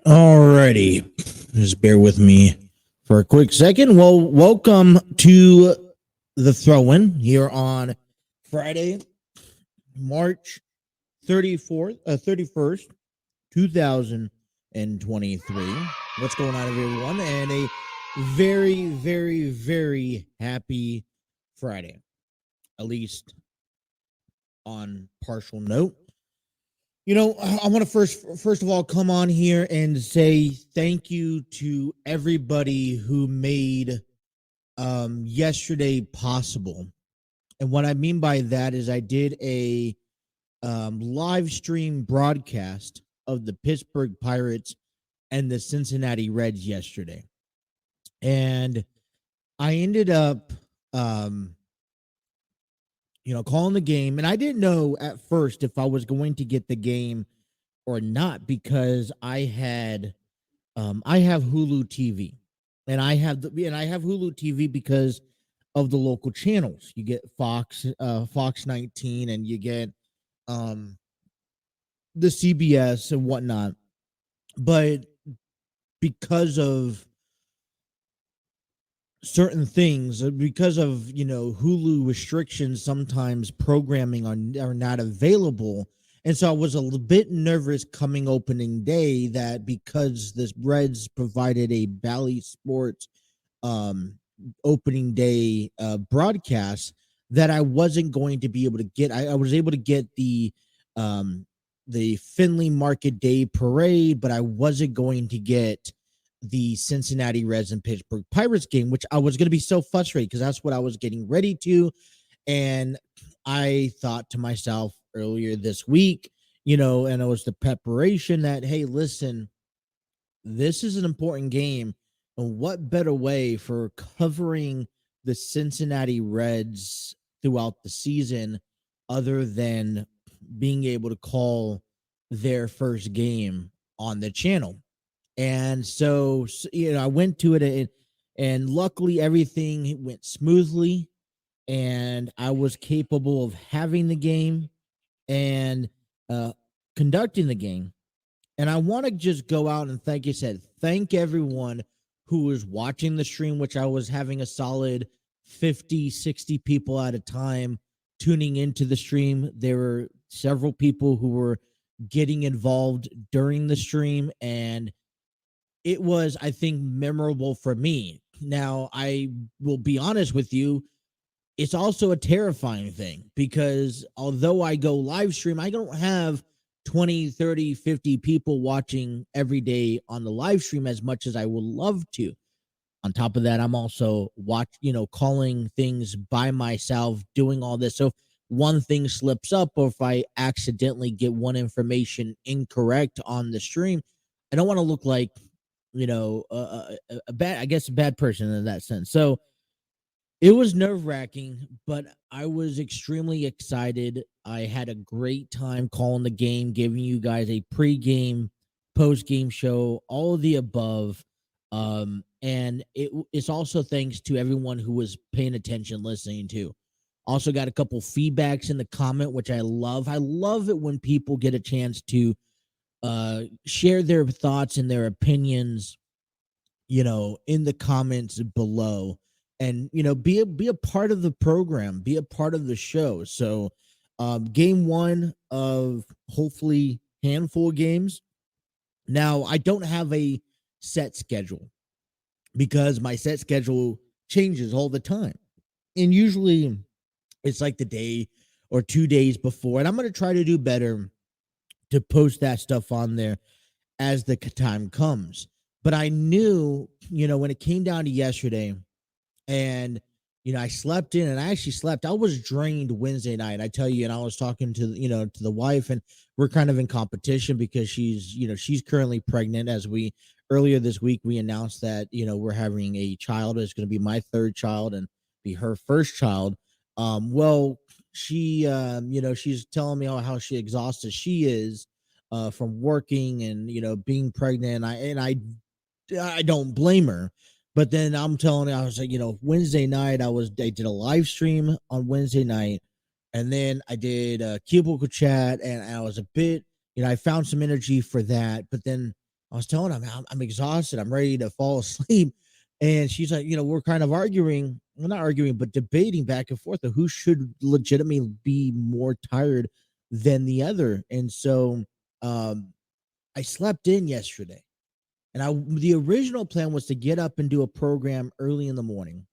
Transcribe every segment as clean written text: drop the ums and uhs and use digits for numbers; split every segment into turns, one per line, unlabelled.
Alrighty, just bear with me for a quick second. Well, welcome to the throw-in here on Friday, March 31st, 2023. What's going on, everyone? And a very, very, very happy Friday, at least on partial note. You know, I want to first of all come on here and say thank you to everybody who made yesterday possible. And what I mean by that is I did a live stream broadcast of the Pittsburgh Pirates and the Cincinnati Reds yesterday. And I ended up calling the game, and I didn't know at first if I was going to get the game or not because I have Hulu TV, and I have Hulu TV because of the local channels. You get Fox 19, and you get the CBS and whatnot. But because of certain things, because of Hulu restrictions, sometimes programming are not available, and so I was a little bit nervous coming opening day that because the Reds provided a Bally Sports opening day broadcast that I wasn't going to be able to get. I was able to get the Findlay Market Day Parade, but I wasn't going to get the Cincinnati Reds and Pittsburgh Pirates game, which I was going to be so frustrated because that's what I was getting ready to. And I thought to myself earlier this week, and it was the preparation that, hey, listen, this is an important game. And what better way for covering the Cincinnati Reds throughout the season other than being able to call their first game on the channel? And so, I went to it, and luckily everything went smoothly, and I was capable of having the game and conducting the game. And I want to just go out and thank everyone who was watching the stream, which I was having a solid 50, 60 people at a time tuning into the stream. There were several people who were getting involved during the stream, and it was, I think, memorable for me. Now, I will be honest with you, it's also a terrifying thing because although I go live stream, I don't have 20, 30, 50 people watching every day on the live stream as much as I would love to. On top of that, I'm also calling things by myself, doing all this. So if one thing slips up or if I accidentally get one information incorrect on the stream, I don't want to look like a bad person in that sense. So it was nerve-wracking, but I was extremely excited. I had a great time calling the game, giving you guys a pre-game, post-game show, all of the above. And it's also thanks to everyone who was paying attention, listening to. Also got a couple feedbacks in the comment, which I love. I love it when people get a chance to share their thoughts and their opinions, in the comments below, and be a part of the program, be a part of the show. So game one of hopefully handful of games. Now, I don't have a set schedule because my set schedule changes all the time, and usually it's like the day or 2 days before, and I'm going to try to do better to post that stuff on there as the time comes. But I knew, when it came down to yesterday and, I slept in, and I actually slept. I was drained Wednesday night. I tell you, and I was talking to, to the wife, and we're kind of in competition because she's currently pregnant. As we earlier this week, we announced that, we're having a child. It's going to be my third child and be her first child. Well, she's telling me how she exhausted she is, from working and, being pregnant. I don't blame her. But then I'm telling you, I was like, Wednesday night, I did a live stream on Wednesday night, and then I did a cubicle chat, and I was a bit, I found some energy for that. But then I was telling her, I'm exhausted, I'm ready to fall asleep. And she's like, we're kind of arguing, well, not arguing, but debating back and forth of who should legitimately be more tired than the other. And so I slept in yesterday. And the original plan was to get up and do a program early in the morning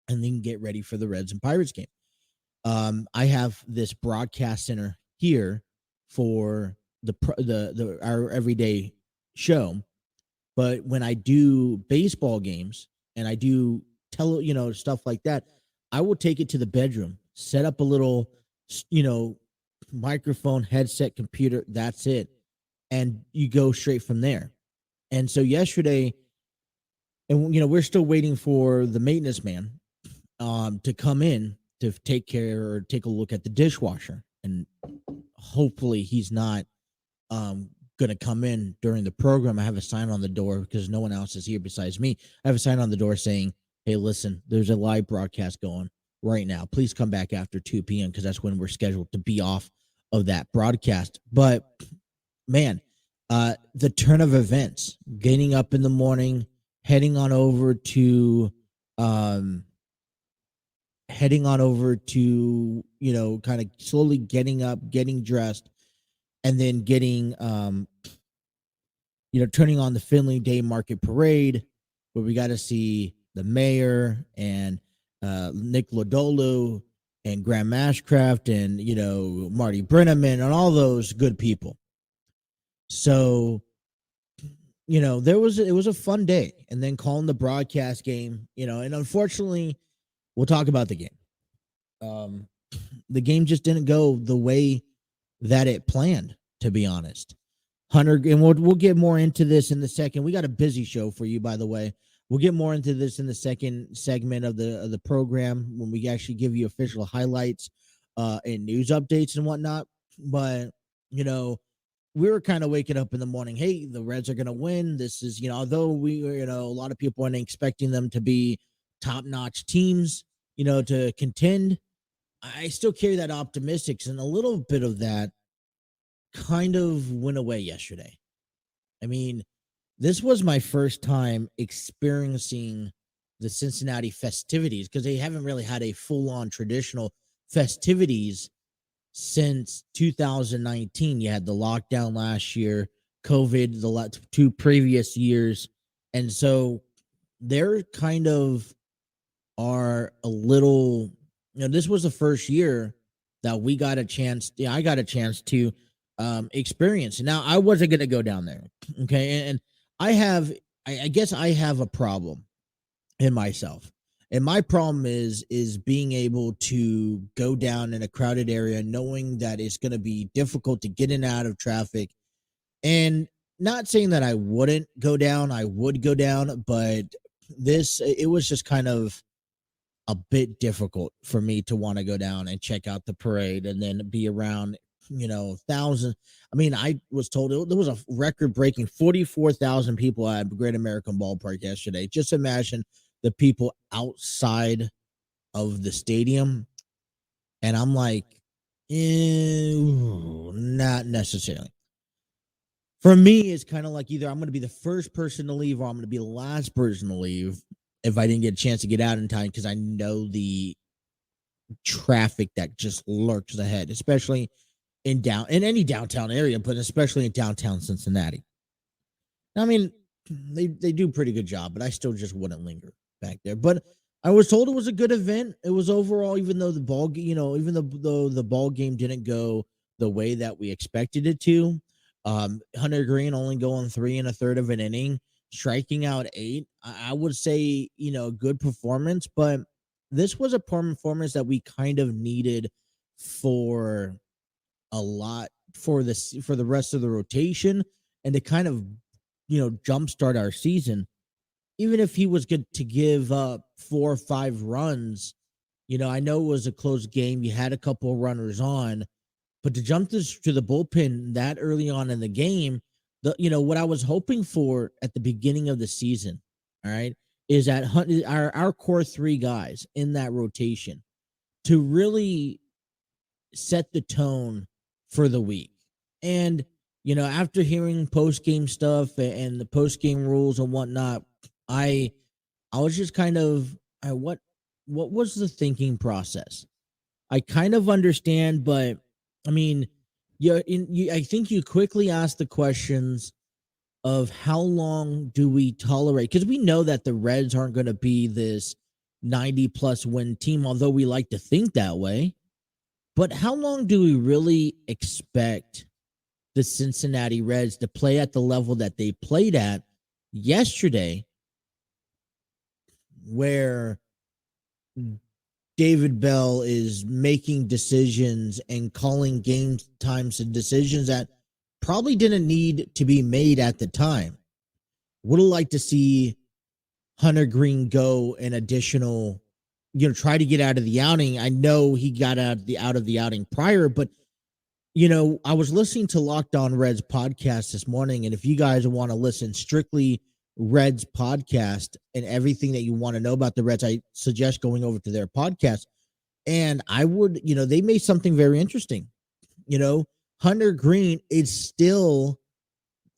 and then get ready for the Reds and Pirates game. I have this broadcast center here for our everyday show, but when I do baseball games and I do stuff like that, I will take it to the bedroom, set up a little, microphone, headset, computer. That's it, and you go straight from there. And so yesterday, and we're still waiting for the maintenance man to come in to take care or take a look at the dishwasher. And hopefully he's not going to come in during the program. I have a sign on the door because no one else is here besides me. I have a sign on the door saying, hey, listen, there's a live broadcast going right now. Please come back after 2 p.m. because that's when we're scheduled to be off of that broadcast. But man, the turn of events, getting up in the morning, heading on over to kind of slowly getting up, getting dressed, and then getting turning on the Finley Day Market Parade, where we got to see the mayor and Nick Lodolo and Graham Ashcraft and Marty Brenneman and all those good people. So, it was a fun day. And then calling the broadcast game, and unfortunately, we'll talk about the game. The game just didn't go the way that it planned, to be honest. Hunter, and we'll get more into this in the second. We got a busy show for you, by the way. We'll get more into this in the second segment of the program when we actually give you official highlights and news updates and whatnot. But, we were kind of waking up in the morning. Hey, the Reds are going to win. This is, although we were, a lot of people weren't expecting them to be top-notch teams, to contend. I still carry that optimistics, and a little bit of that kind of went away yesterday. I mean, this was my first time experiencing the Cincinnati festivities because they haven't really had a full-on traditional festivities since 2019. You had the lockdown last year, COVID the 2 previous years. And so they're kind of are a little, this was the first year that I got a chance to experience. Now, I wasn't going to go down there. Okay. And I guess I have a problem in myself. And my problem is being able to go down in a crowded area, knowing that it's going to be difficult to get in and out of traffic. And not saying that I wouldn't go down, I would go down, but it was just kind of a bit difficult for me to want to go down and check out the parade and then be around, thousands. I mean, I was told there was a record-breaking 44,000 people at Great American Ballpark yesterday. Just imagine the people outside of the stadium. And I'm like, not necessarily. For me, it's kind of like either I'm going to be the first person to leave or I'm going to be the last person to leave if I didn't get a chance to get out in time, because I know the traffic that just lurks ahead, especially in any downtown area, but especially in downtown Cincinnati. I mean, they do a pretty good job, but I still just wouldn't linger back there. But I was told it was a good event. It was overall, even though the ball, even though the ball game didn't go the way that we expected it to. Hunter Green only going 3 1/3 of an inning, striking out 8. I would say, good performance, but this was a performance that we kind of needed for a lot for the rest of the rotation and to kind of jumpstart our season. Even if he was good to give up 4 or 5 runs, I know it was a close game. You had a couple of runners on, but to jump this to the bullpen that early on in the game, what I was hoping for at the beginning of the season, all right, is that our core 3 guys in that rotation to really set the tone for the week. And after hearing post game stuff and the post game rules and whatnot, I was just kind of what was the thinking process? I kind of understand, but I mean, I think you quickly ask the questions of how long do we tolerate? Because we know that the Reds aren't going to be this 90+ win team, although we like to think that way. But how long do we really expect the Cincinnati Reds to play at the level that they played at yesterday, where David Bell is making decisions and calling game times and decisions that probably didn't need to be made at the time? Would have liked to see Hunter Green go an additional, try to get out of the outing. I know he got out of the outing prior, but I was listening to Locked On Reds podcast this morning, and if you guys want to listen strictly Reds podcast and everything that you want to know about the Reds, I suggest going over to their podcast. And I would, they made something very interesting. Hunter Green is still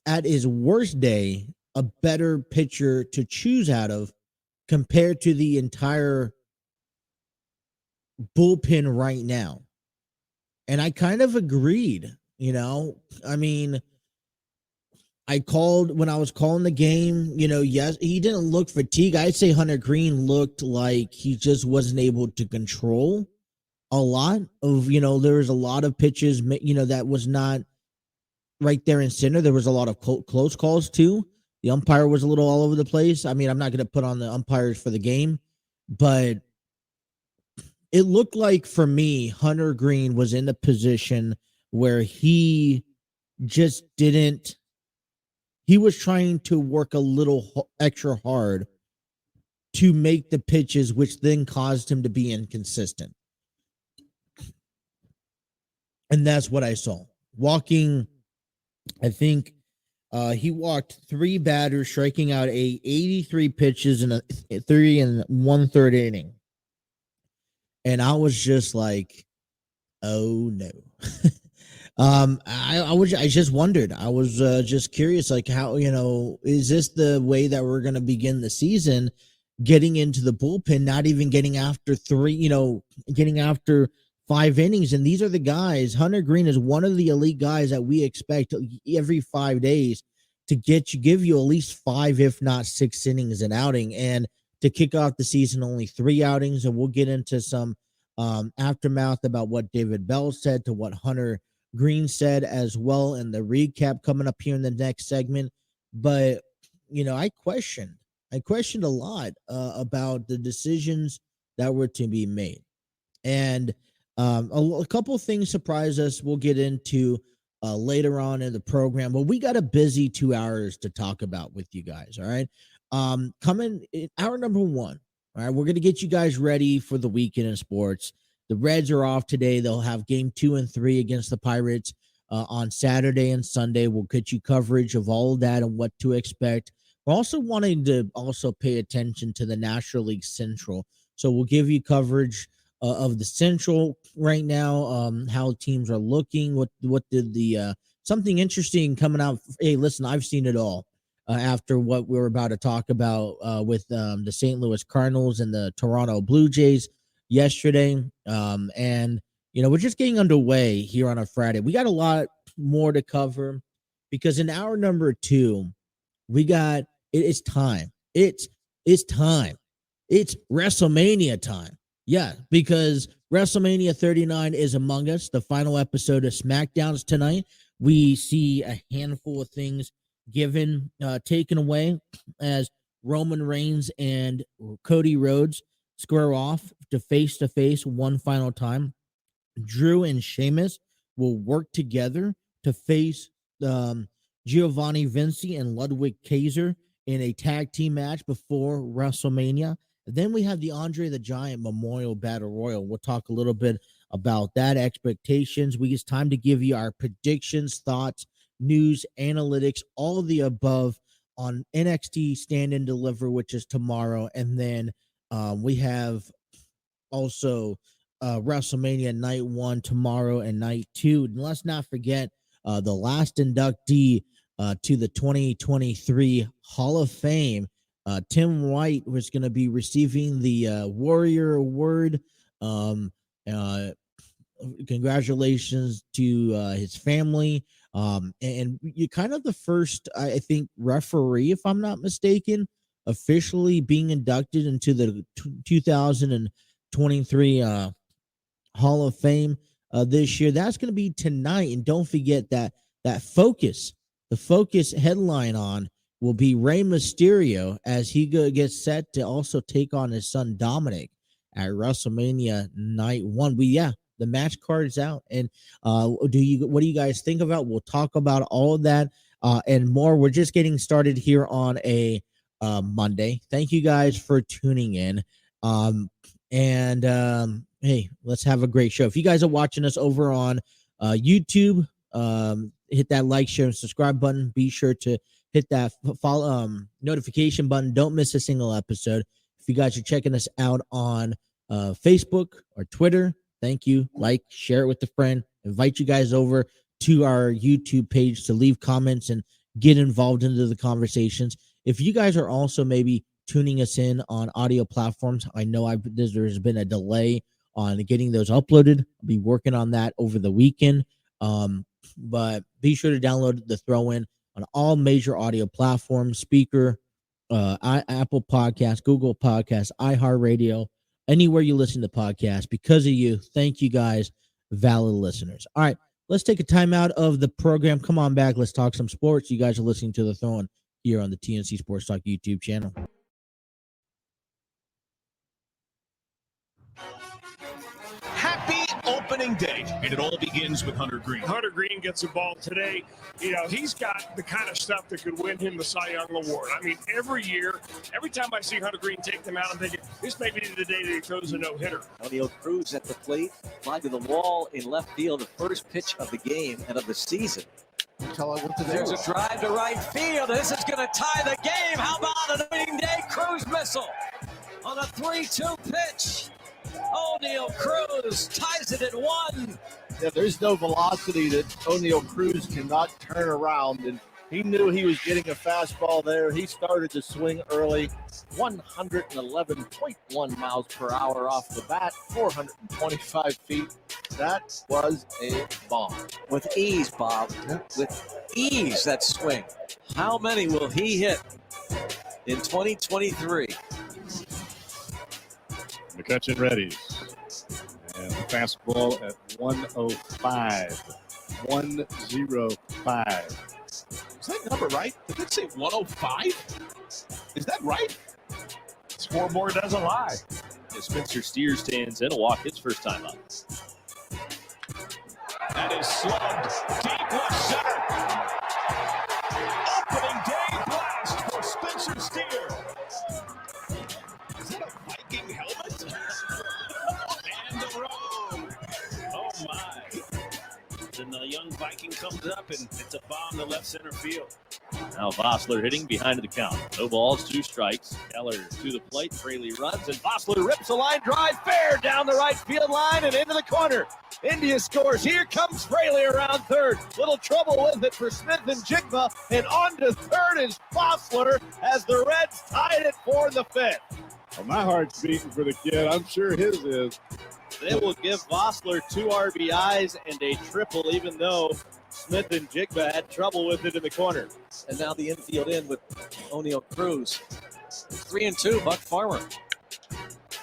at his worst day a better pitcher to choose out of compared to the entire bullpen right now. And I kind of agreed, I mean, when I was calling the game, yes, he didn't look fatigued. I'd say Hunter Green looked like he just wasn't able to control a lot of, there was a lot of pitches, that was not right there in center. There was a lot of close calls too. The umpire was a little all over the place. I mean, I'm not going to put on the umpires for the game, but it looked like for me, Hunter Green was in a position where he just didn't. He was trying to work a little extra hard to make the pitches, which then caused him to be inconsistent. And that's what I saw. I think he walked 3 batters, striking out 83 pitches in a 3 1/3 inning. And I was just like, oh no. I just wondered. I was just curious, like, how, is this the way that we're going to begin the season, getting into the bullpen, not even getting after 5 innings? And these are the guys. Hunter Green is one of the elite guys that we expect every 5 days to give you at least 5, if not 6 innings an outing. And to kick off the season, only 3 outings. And we'll get into some aftermath about what David Bell said to what Hunter Green said as well in the recap coming up here in the next segment. But, I questioned a lot about the decisions that were to be made. And a couple of things surprised us. We'll get into later on in the program, but we got a busy 2 hours to talk about with you guys. All right. Coming in hour number 1. All right. We're going to get you guys ready for the weekend in sports. The Reds are off today. They'll have game 2 and 3 against the Pirates on Saturday and Sunday. We'll get you coverage of all of that and what to expect. We're also wanting to pay attention to the National League Central. So we'll give you coverage of the Central right now, how teams are looking, what did the something interesting coming out. Hey, listen, I've seen it all after what we were about to talk about with the St. Louis Cardinals and the Toronto Blue Jays yesterday. And, we're just getting underway here on a Friday. We got a lot more to cover because in hour number 2, we got, it's time. It's time. It's WrestleMania time. Yeah, because WrestleMania 39 is among us. The final episode of SmackDown's tonight. We see a handful of things taken away as Roman Reigns and Cody Rhodes square off to face one final time. Drew and Sheamus will work together to face Giovanni Vinci and Ludwig Kaiser in a tag team match before WrestleMania. Then we have the Andre the Giant Memorial Battle Royal. We'll talk a little bit about that, expectations. It's time to give you our predictions, thoughts, news, analytics, all of the above on NXT Stand and Deliver, which is tomorrow. And then we have also WrestleMania night 1 tomorrow and night 2. And let's not forget the last inductee to the 2023 Hall of Fame. Tim White was going to be receiving the Warrior Award. Congratulations to his family. And you kind of the first, I think, referee, if I'm not mistaken, officially being inducted into the 2023 Hall of Fame this year. That's going to be tonight. And don't forget that the Focus headline on will be Rey Mysterio as he gets set to also take on his son Dominic at WrestleMania night 1. But yeah, the match card is out. And what do you guys think about? We'll talk about all of that and more. We're just getting started here on a Monday. Thank you guys for tuning in. Hey, let's have a great show. If you guys are watching us over on YouTube, hit that like, share, and subscribe button. Be sure to hit that follow notification button. Don't miss a single episode. If you guys are checking us out on Facebook or Twitter, thank you. Like, share it with a friend. Invite you guys over to our YouTube page to leave comments and get involved into the conversations. If you guys are also maybe tuning us in on audio platforms, I know there's been a delay on getting those uploaded. I'll be working on that over the weekend. But be sure to download the Throw-In on all major audio platforms, Speaker, Apple Podcasts, Google Podcasts, iHeartRadio, anywhere you listen to podcasts. Because of you, thank you guys, valid listeners. All right, let's take a time out of the program. Come on back. Let's talk some sports. You guys are listening to The Throw-In here on the TNC Sports Talk YouTube channel.
Happy opening day, and it all begins with Hunter Green.
Hunter Green gets a ball today. You know, he's got the kind of stuff that could win him the Cy Young Award. I mean, every year, every time I see Hunter Green take them out, I'm thinking, this may be the day that he throws a no-hitter.
O'Neal Cruz at the plate, fly to the wall in left field, the first pitch of the game and of the season. There's a drive to right field. This is going to tie the game. How about an opening day Cruz missile on a 3-2 pitch? O'Neal Cruz ties it at 1.
Yeah, there's no velocity that O'Neal Cruz cannot turn around, and he knew he was getting a fastball there. He started to swing early, 111.1 miles per hour off the bat, 425 feet. That was a bomb.
With ease, Bob. With ease, that swing. How many will he hit in 2023?
McCutcheon ready. And the fastball at 105. 105.
Is that number right? Did it say 105? Is that right?
Scoreboard doesn't lie.
As Spencer Steer stands in, a walk his first time up.
That is slugged deep left center. Opening day blast for Spencer Steer. Is that a Viking helmet? And a road.
Oh my. Then the young Viking comes up and it's a bomb to left center field. Now Vossler hitting behind the count. No balls, 2 strikes. Keller to the plate. Fraley runs and Vossler rips a line drive fair down the right field line and into the corner. India scores. Here comes Fraley around third. Little trouble with it for Smith and Jigba. And on to third is Vossler as the Reds tied it for the 5th.
Well, my heart's beating for the kid. I'm sure his is.
They will give Vossler 2 RBIs and a triple, even though Smith and Jigba had trouble with it in the corner.
And now the infield in with O'Neal Cruz. 3-2, Buck Farmer.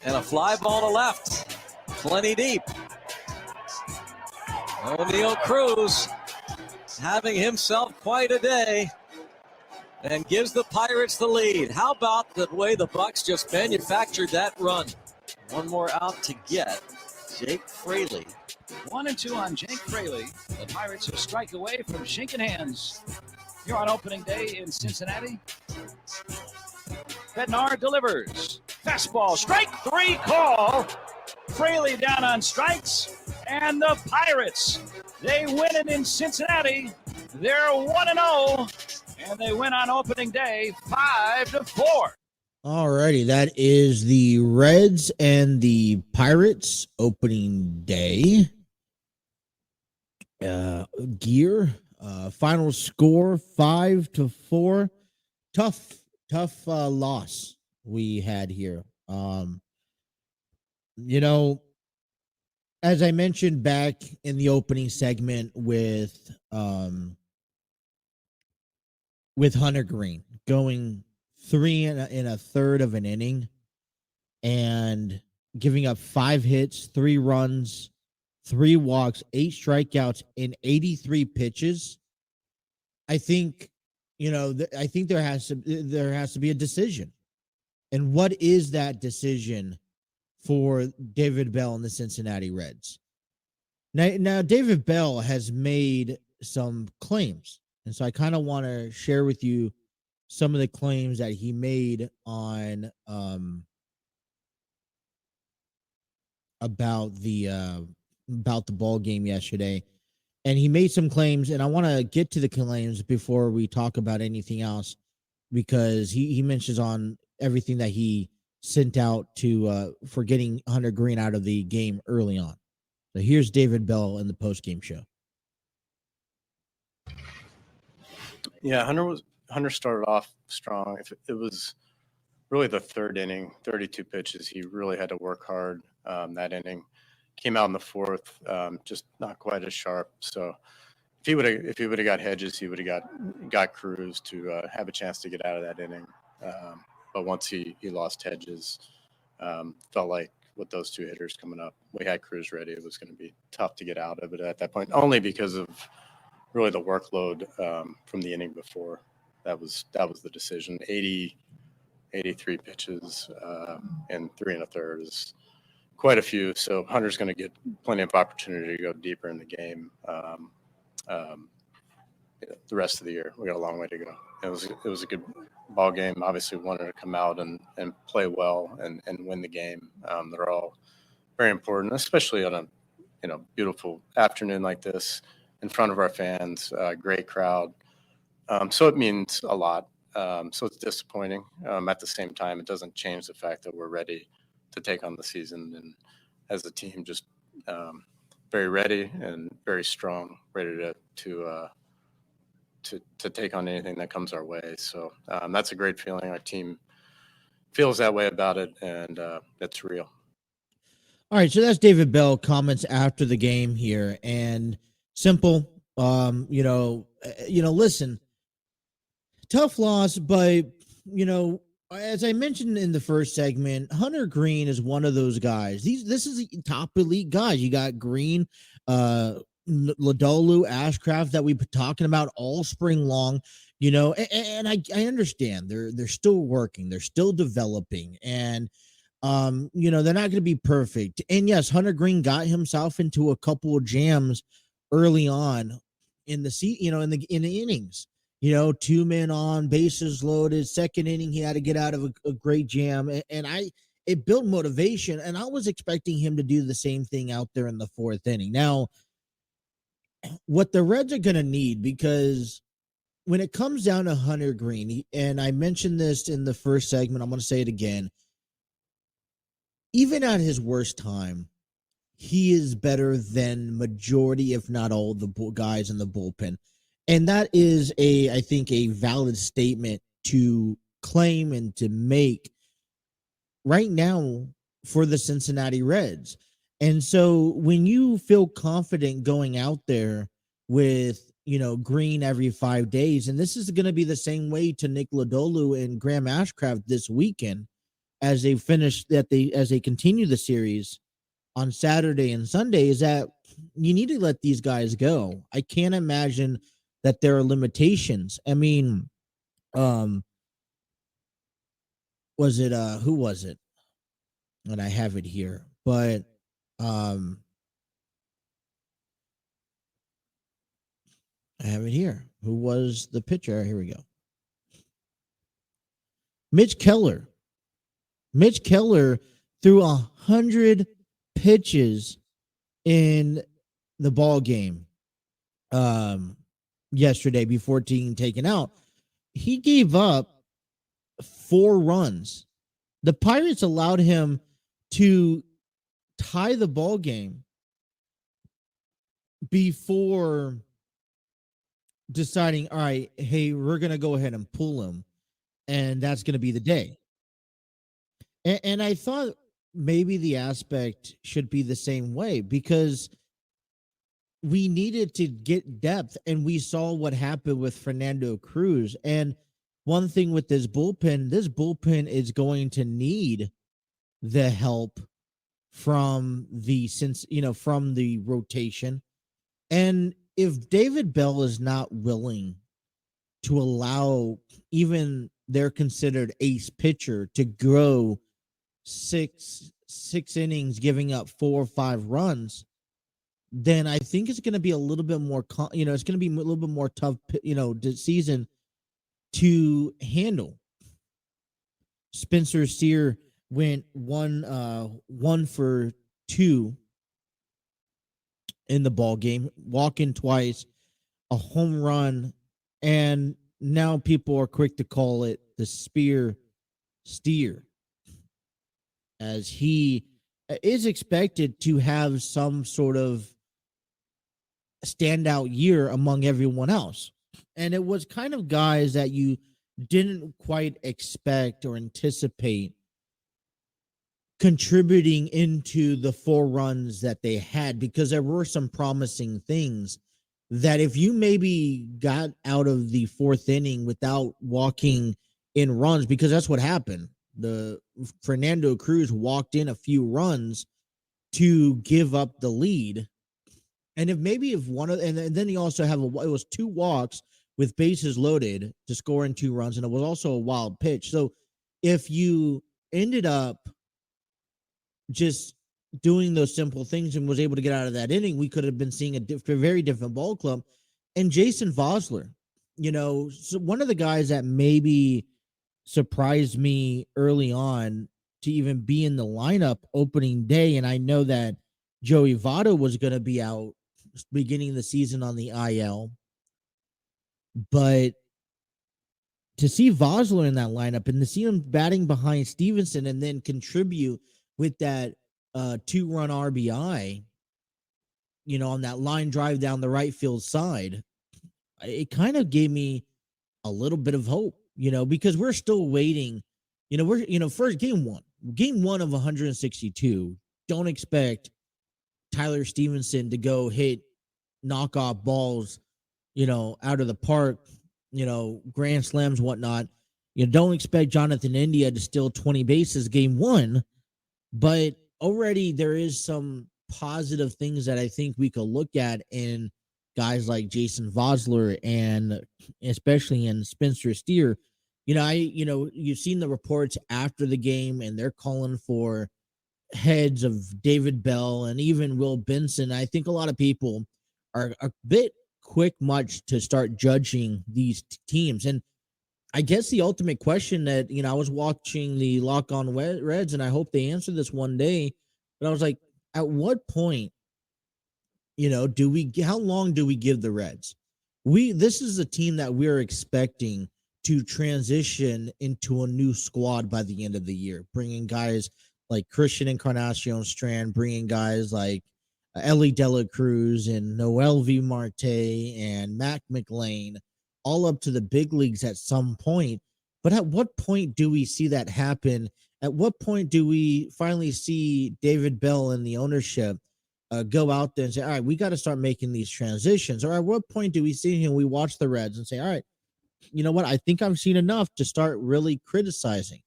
And a fly ball to left. Plenty deep. O'Neal Cruz having himself quite a day and gives the Pirates the lead. How about the way the Bucks just manufactured that run? One more out to get Jake Fraley.
1-2 on Jake Fraley. The Pirates a strike away from shaking hands. Here on opening day in Cincinnati. Bednar delivers. Fastball, strike 3 call. Fraley down on strikes. And the Pirates, they win it in Cincinnati. They're 1-0. And they win on opening day 5-4.
Alrighty, that is the Reds and the Pirates opening day gear. Final score 5-4. Tough loss we had here. As I mentioned back in the opening segment with Hunter Green going 3 in a third of an inning and giving up 5 hits, 3 runs, 3 walks, 8 strikeouts in 83 pitches. I think, I think there has to be a decision. And what is that decision for David Bell and the Cincinnati Reds? Now David Bell has made some claims, and so I kind of want to share with you some of the claims that he made on about the ball game yesterday. And he made some claims, and I want to get to the claims before we talk about anything else, because he mentions on everything that he sent out to for getting Hunter Green out of the game early on. So here's David Bell in the post-game show.
Yeah, Hunter started off strong. It was really the third inning, 32 pitches. He really had to work hard that inning. Came out in the fourth, just not quite as sharp. So if he would have got Hedges, he would have got Cruz to have a chance to get out of that inning. But once he lost Hedges, felt like with those 2 hitters coming up, we had Cruz ready. It was going to be tough to get out of it at that point, only because of really the workload from the inning before. That was the decision. 83 pitches and 3 1/3 is quite a few. So Hunter's going to get plenty of opportunity to go deeper in the game the rest of the year. We got a long way to go. It was a good ball game. Obviously wanted to come out and play well and win the game. They're all very important, especially on a beautiful afternoon like this in front of our fans. Great crowd. So it means a lot. So it's disappointing. At the same time, it doesn't change the fact that we're ready to take on the season, and as a team, just very ready and very strong, ready to take on anything that comes our way. So that's a great feeling. Our team feels that way about it, and it's real.
All right, so that's David Bell comments after the game here, and simple. Listen, tough loss, but as I mentioned in the first segment, Hunter Green is one of those guys. This is top elite guys. You got Green, Lodolu, Ashcraft that we've been talking about all spring long, and I understand they're still working, they're still developing, and they're not going to be perfect. And yes, Hunter Green got himself into a couple of jams early on in the in the innings. 2 men on, bases loaded. Second inning, he had to get out of a great jam, and it built motivation. And I was expecting him to do the same thing out there in the 4th inning. Now, what the Reds are going to need, because when it comes down to Hunter Green, and I mentioned this in the first segment, I'm going to say it again. Even at his worst time, he is better than majority, if not all, the guys in the bullpen. And that is I think a valid statement to claim and to make right now for the Cincinnati Reds. And so when you feel confident going out there with, Green every 5 days, and this is going to be the same way to Nick Lodolu and Graham Ashcraft this weekend as they continue the series on Saturday and Sunday, is that you need to let these guys go. I can't imagine that there are limitations. I mean, who was it? and I have it here, but I have it here. Who was the pitcher? Here we go. Mitch Keller. Mitch Keller threw 100 pitches in the ball game yesterday before being taken out. He gave up 4 runs. The Pirates allowed him to tie the ball game before deciding, all right, hey, we're going to go ahead and pull him, and that's going to be the day. And I thought maybe the aspect should be the same way, because we needed to get depth, and we saw what happened with Fernando Cruz. And one thing with this bullpen is going to need the help from from the rotation. And if David Bell is not willing to allow even their considered ace pitcher to go six innings, giving up 4 or 5 runs, then I think it's going to be a little bit more, it's going to be a little bit more tough, season to handle. Spencer Steer went 1 for 2 in the ball game, walking twice, a home run, and now people are quick to call it the Spear Steer, as he is expected to have some sort of standout year among everyone else. And it was kind of guys that you didn't quite expect or anticipate contributing into the 4 runs that they had, because there were some promising things that if you maybe got out of the 4th inning without walking in runs, because that's what happened. The Fernando Cruz walked in a few runs to give up the lead. And if one of, and then you also have it was 2 walks with bases loaded to score in 2 runs, and it was also a wild pitch. So if you ended up just doing those simple things and was able to get out of that inning, we could have been seeing a very different ball club. And Jason Vosler, so one of the guys that maybe surprised me early on to even be in the lineup opening day, and I know that Joey Votto was going to be out beginning of the season on the IL, but to see Vosler in that lineup and to see him batting behind Stevenson and then contribute with that 2-run RBI, on that line drive down the right field side, it kind of gave me a little bit of hope, because we're still waiting. First game one of 162. Don't expect Tyler Stevenson to go hit knockoff balls, out of the park, grand slams, whatnot. You don't expect Jonathan India to steal 20 bases game 1, but already there is some positive things that I think we could look at in guys like Jason Vosler and especially in Spencer Steer. You've seen the reports after the game, and they're calling for heads of David Bell and even Will Benson. I think a lot of people are a bit much to start judging these teams. And I guess the ultimate question that, I was watching the Lock On Reds, and I hope they answer this one day, but I was like, at what point, how long do we give the Reds? This is a team that we're expecting to transition into a new squad by the end of the year, bringing guys like Christian Encarnacion Strand, bringing guys like Ellie Dela Cruz and Noel V. Marte and Mac McLean, all up to the big leagues at some point. But at what point do we see that happen? At what point do we finally see David Bell and the ownership go out there and say, all right, we got to start making these transitions? Or at what point do we see him, we watch the Reds and say, all right, you know what? I think I've seen enough to start really criticizing.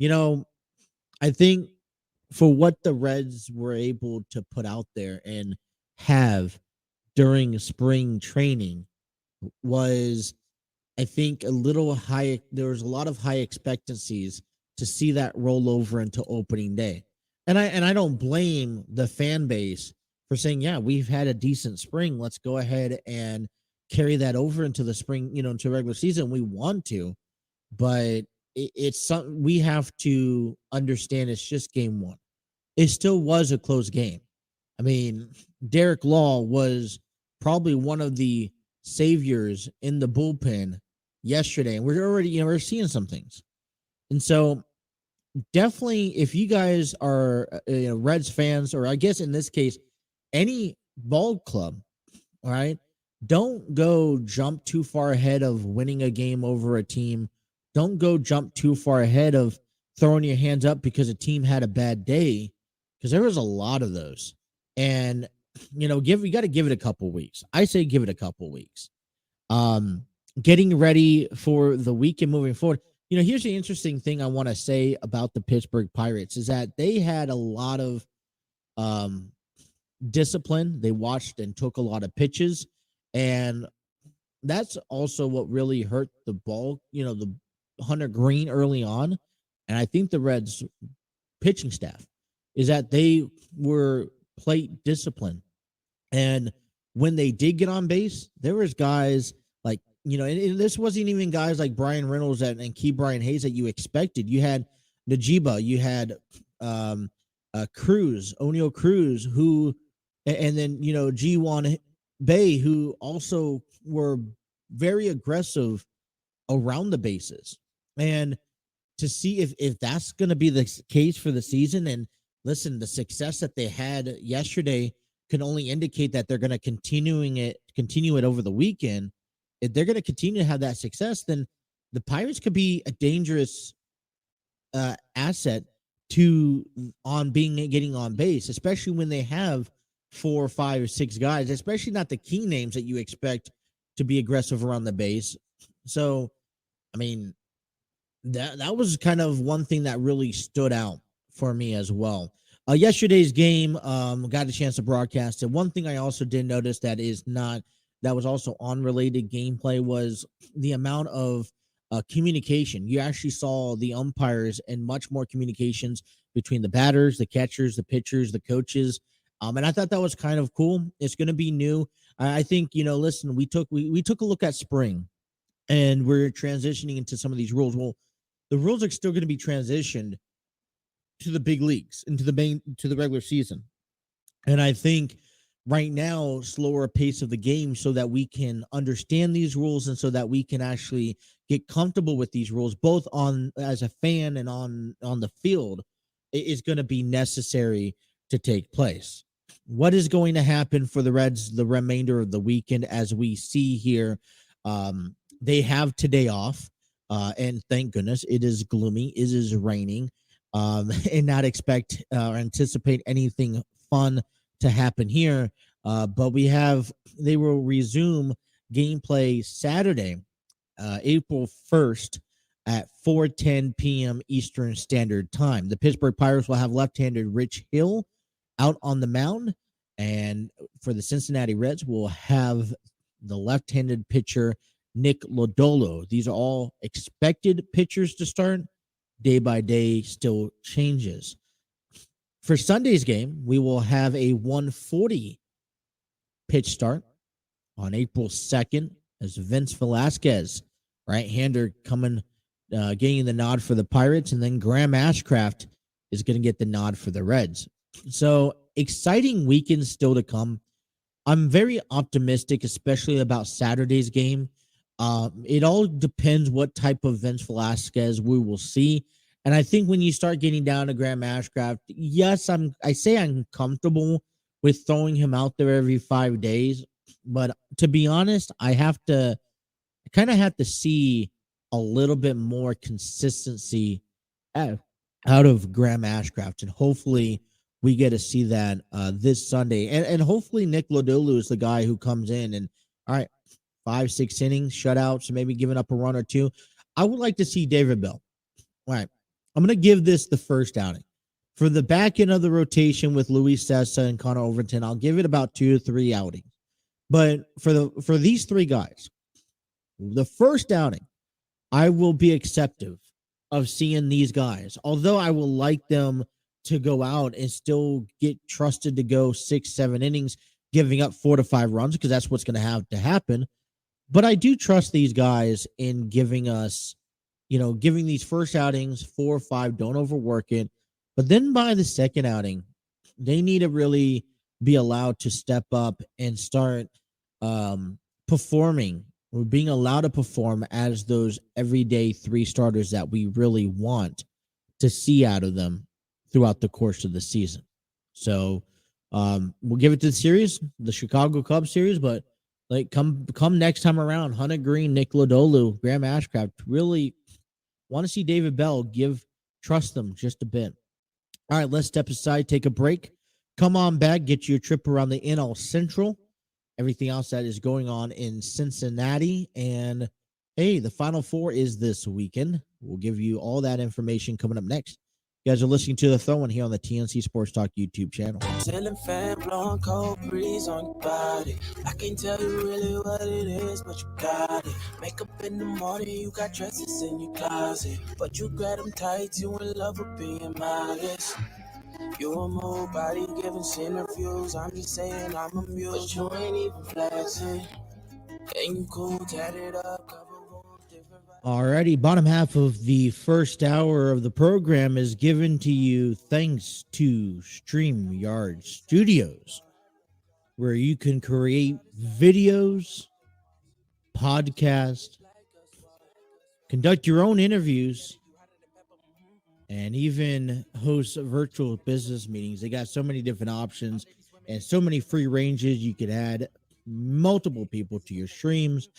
I think for what the Reds were able to put out there and have during spring training was, I think, a little high. There was a lot of high expectancies to see that roll over into opening day. And I don't blame the fan base for saying, yeah, we've had a decent spring. Let's go ahead and carry that over into the spring, into regular season. We want to, but it's something we have to understand. It's just game one. It still was a close game. I mean, Derek Law was probably one of the saviors in the bullpen yesterday, and we're already, we're seeing some things. And so definitely, if you guys are Reds fans, or I guess in this case, any ball club, all right, don't go jump too far ahead of winning a game over a team. Don't go jump too far ahead of throwing your hands up because a team had a bad day, because there was a lot of those. And you got to give it a couple weeks. I say give it a couple weeks. Getting ready for the weekend moving forward. Here's the interesting thing I want to say about the Pittsburgh Pirates is that they had a lot of discipline. They watched and took a lot of pitches, and that's also what really hurt the ball, the Hunter Green early on. And I think the Reds pitching staff is that they were plate discipline. And when they did get on base, there was guys like, and this wasn't even guys like Brian Reynolds and Key Brian Hayes that you expected. You had Najiba, you had Cruz, O'Neal Cruz, who, and then, G1 Bay, who also were very aggressive around the bases. And to see if that's going to be the case for the season, and listen, the success that they had yesterday can only indicate that they're going to continue it over the weekend. If they're going to continue to have that success, then the Pirates could be a dangerous asset getting on base, especially when they have 4 or 5 or 6 guys, especially not the key names that you expect to be aggressive around the base. So, I mean, that was kind of one thing that really stood out for me as well. Yesterday's game, got a chance to broadcast it. One thing I also did notice that was also unrelated gameplay was the amount of communication. You actually saw the umpires and much more communications between the batters, the catchers, the pitchers, the coaches. And I thought that was kind of cool. It's going to be new. I think, listen, we took a look at spring, and we're transitioning into some of these rules. Well, the rules are still going to be transitioned to the big leagues, to the regular season. And I think right now, slower pace of the game so that we can understand these rules and so that we can actually get comfortable with these rules, both as a fan and on the field, is going to be necessary to take place. What is going to happen for the Reds the remainder of the weekend? As we see here, they have today off, and thank goodness it is gloomy. It is raining, and not expect or anticipate anything fun to happen here. But they will resume gameplay Saturday, April 1st at 4:10 p.m. Eastern Standard Time. The Pittsburgh Pirates will have left-handed Rich Hill out on the mound, and for the Cincinnati Reds, we'll have the left-handed pitcher Nick Lodolo. These are all expected pitchers to start. Day by day still changes. For Sunday's game, we will have a 1:40 pitch start on April 2nd as Vince Velasquez, right-hander, getting the nod for the Pirates, and then Graham Ashcraft is going to get the nod for the Reds. So exciting weekends still to come. I'm very optimistic, especially about Saturday's game. It all depends what type of Vince Velasquez we will see. And I think when you start getting down to Graham Ashcraft, yes, I'm comfortable with throwing him out there every 5 days. But to be honest, I kind of have to see a little bit more consistency out of Graham Ashcraft. And hopefully we get to see that this Sunday. And hopefully Nick Lodolo is the guy who comes in and, all right, 5-6 innings, shutouts, maybe giving up a run or two. I would like to see David Bell. All right, I'm going to give this the first outing. For the back end of the rotation with Luis Sessa and Connor Overton, I'll give it about 2 to 3 outings. But for these 3 guys, the first outing, I will be acceptive of seeing these guys. Although I will like them to go out and still get trusted to go 6-7 innings, giving up 4 to 5 runs, because that's what's going to have to happen. But I do trust these guys in giving us, giving these first outings 4 or 5, don't overwork it. But then by the second outing, they need to really be allowed to step up and start performing, or being allowed to perform as those everyday 3 starters that we really want to see out of them throughout the course of the season. So we'll give it to the series, the Chicago Cubs series, but come next time around, Hunter Green, Nick Lodolo, Graham Ashcraft, really want to see David Bell trust them just a bit. All right, let's step aside, take a break. Come on back, get you a trip around the NL Central, everything else that is going on in Cincinnati. And hey, the Final Four is this weekend. We'll give you all that information coming up next. You guys are listening to The Throw-In here on the TNC Sports Talk YouTube channel.
Ceiling fan blowing cold breeze on your body. I can't tell you really what it is, but you got it. Makeup in the morning, you got dresses in your closet, but you grab them tights, you in love with being modest. You a move body giving centrifuges. I'm just saying I'm amused, but you ain't even flexing. And you cool, tatted up, cover wounds, different.
Alrighty, bottom half of the first hour of the program is given to you thanks to StreamYard Studios, where you can create videos, podcasts, conduct your own interviews, and even host virtual business meetings. They got so many different options and so many free ranges. You could add multiple people to your streams,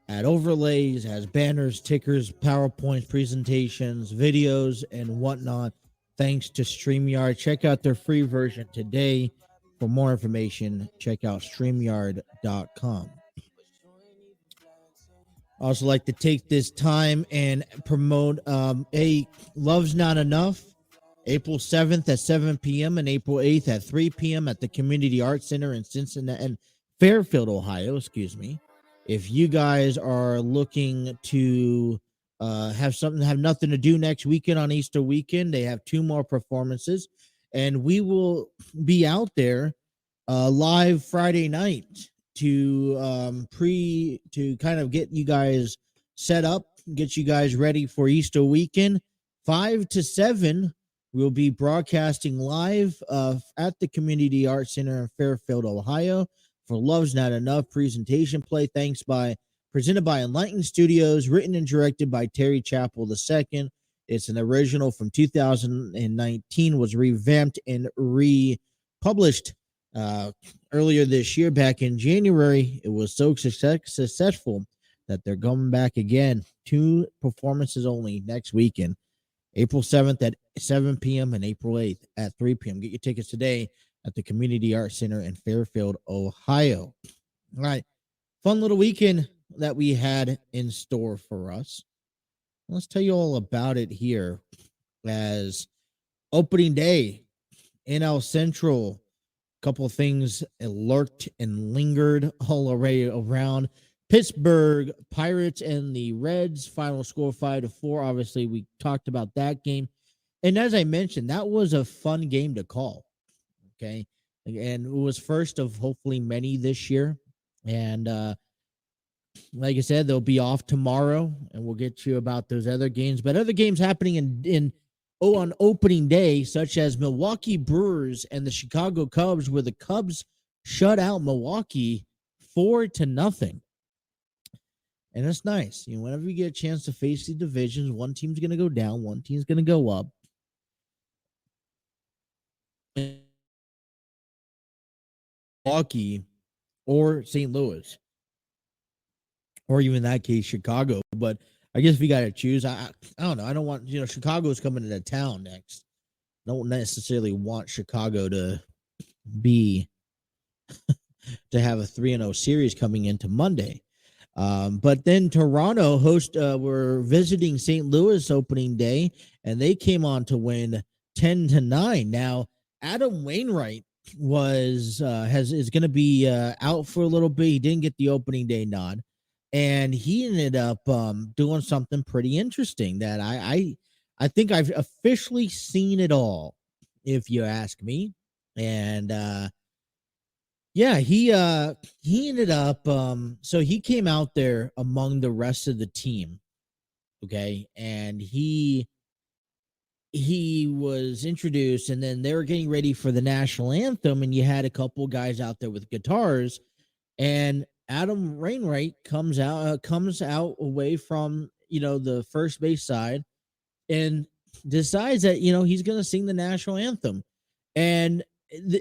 add overlays, has banners, tickers, PowerPoints, presentations, videos, and whatnot, thanks to StreamYard. Check out their free version today. For more information, check out StreamYard.com. I also like to take this time and promote Love's Not Enough, April 7th at 7 p.m. and April 8th at 3 p.m. at the Community Arts Center in Cincinnati and Fairfield, Ohio, If you guys are looking to have nothing to do next weekend on Easter weekend, they have 2 more performances, and we will be out there live Friday night to kind of get you guys set up, get you guys ready for Easter weekend. 5 to 7, we'll be broadcasting live at the Community Arts Center in Fairfield, Ohio, for Love's Not Enough presentation play, presented by Enlightened Studios, written and directed by Terry Chappell II. It's an original from 2019, was revamped and republished earlier this year, back in January. It was so successful that they're coming back again. 2 performances only next weekend, April 7th at 7 p.m. and April 8th at 3 p.m. Get your tickets today at the Community Arts Center in Fairfield, Ohio. All right, fun little weekend that we had in store for us. Let's tell you all about it here. As opening day, NL Central, couple of things lurked and lingered all around. Pittsburgh Pirates and the Reds, final score 5-4. Obviously, we talked about that game. And as I mentioned, that was a fun game to call. Okay. And it was first of hopefully many this year. And like I said, they'll be off tomorrow, and we'll get you about those other games. But other games happening on opening day, such as Milwaukee Brewers and the Chicago Cubs, where the Cubs shut out Milwaukee 4-0. And it's nice. Whenever you get a chance to face the divisions, one team's going to go down, one team's going to go up. Milwaukee or St. Louis, or even in that case, Chicago. But I guess if you got to choose, I don't know. I don't want, Chicago's coming into town next. I don't necessarily want Chicago to have a 3-0 series coming into Monday. But then Toronto were visiting St. Louis opening day, and they came on to win 10-9. Now, Adam Wainwright is going to be out for a little bit. He didn't get the opening day nod, and he ended up doing something pretty interesting that I I think I've officially seen it all, if you ask me. And yeah, he ended up so he came out there among the rest of the team, okay, and he was introduced, and then they were getting ready for the national anthem, and you had a couple guys out there with guitars, and Adam Wainwright comes out away from the first base side and decides that he's going to sing the national anthem. And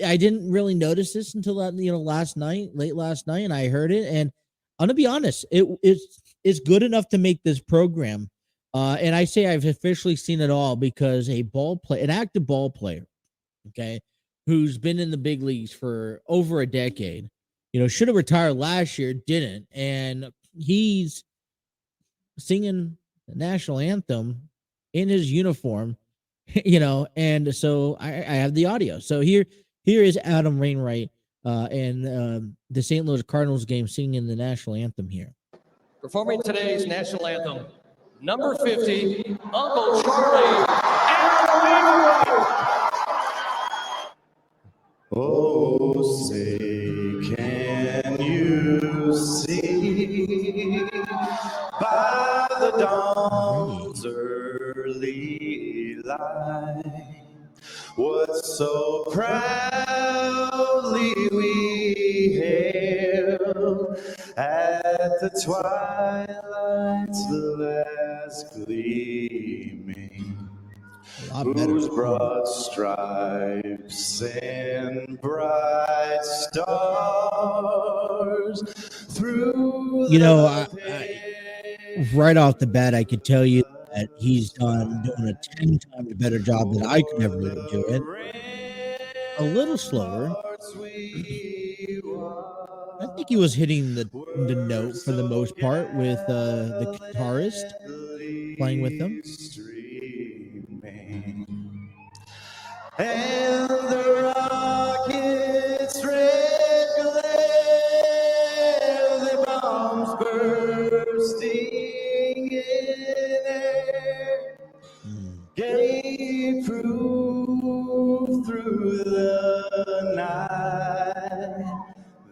I didn't really notice this until late last night, and I heard it, and I'm gonna be honest, it's good enough to make this program. And I say I've officially seen it all because an active ball player, okay, who's been in the big leagues for over a decade, should have retired last year, didn't, and he's singing the national anthem in his uniform, and so I have the audio. So here is Adam Wainwright and the St. Louis Cardinals game singing the national anthem here.
Performing today's national anthem, number 50, Uncle Charlie, Adam Wainwright.
Oh, say, can you see by the dawn's early light what so proudly we hailed at the twilight's last gleaming, whose broad stripes and bright stars through
right off the bat, I could tell you that he's doing a 10 times better job than I could ever do it. A little slower. I think he was hitting the note for the most part with the guitarist playing with them.
And the rocket's red glare, the bombs bursting in air, gave proof through the night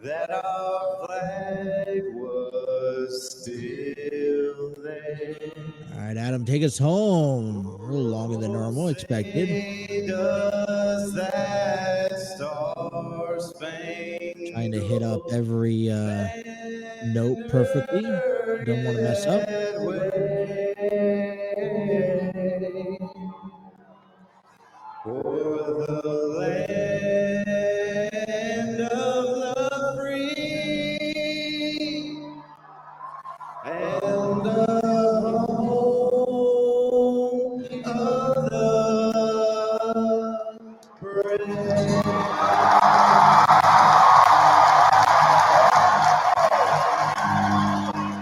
that our flag was still there.
All right, Adam, take us home. A little longer than normal, expected.
Does that star-spangled
Trying to hit up every note perfectly. Don't want to mess up.
For the land of the free and the home of the brave.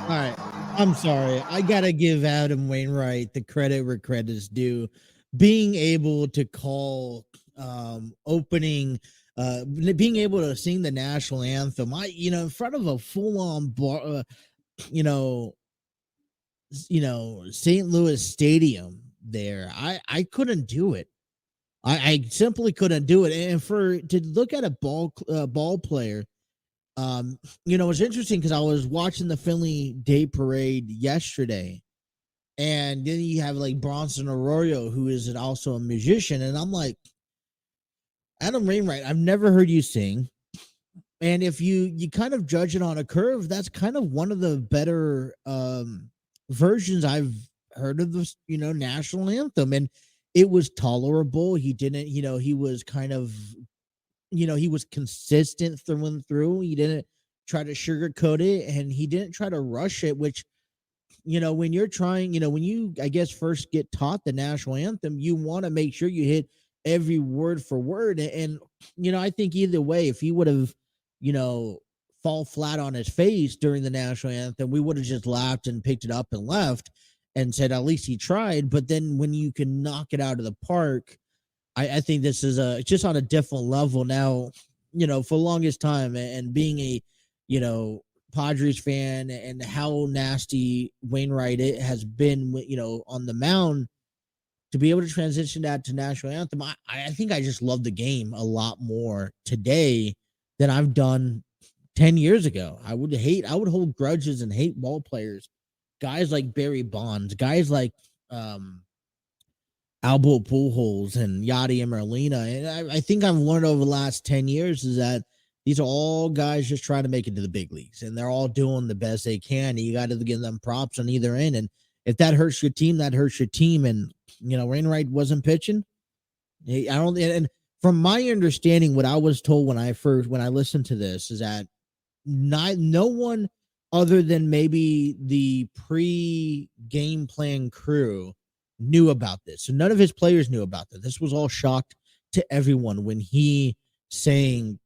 All right, I'm sorry. I gotta give Adam Wainwright the credit where credit's due. Being able to call opening, being able to sing the national anthem, in front of a full-on bar, St. Louis Stadium there, I couldn't do it. I simply couldn't do it. And to look at a ball player, it's interesting because I was watching the Finley Day Parade yesterday. And then you have like Bronson Arroyo, who is also a musician. And I'm like, Adam Wainwright, I've never heard you sing. And if you kind of judge it on a curve, that's kind of one of the better versions I've heard of the national anthem. And it was tolerable. He didn't, he was kind of, he was consistent through and through. He didn't try to sugarcoat it, and he didn't try to rush it, which when you're trying, when you, I guess, first get taught the national anthem, you want to make sure you hit every word for word. And, I think either way, if he would have, fall flat on his face during the national anthem, we would have just laughed and picked it up and left and said, at least he tried. But then when you can knock it out of the park, I think this is just on a different level now, for the longest time, and being a, Padres fan and how nasty Wainwright it has been, on the mound, to be able to transition that to national anthem, I think I just love the game a lot more today than I've done 10 years ago. I would hold grudges and hate ball players, guys like Barry Bonds, guys like Albert Pujols and Yadier Molina. And I think I've learned over the last 10 years is that these are all guys just trying to make it to the big leagues, and they're all doing the best they can. And you got to give them props on either end. And if that hurts your team, that hurts your team. And, Wainwright wasn't pitching. And from my understanding, what I was told when I listened to this is that no one other than maybe the pre-game plan crew knew about this. So none of his players knew about this. This was all shocked to everyone when he sang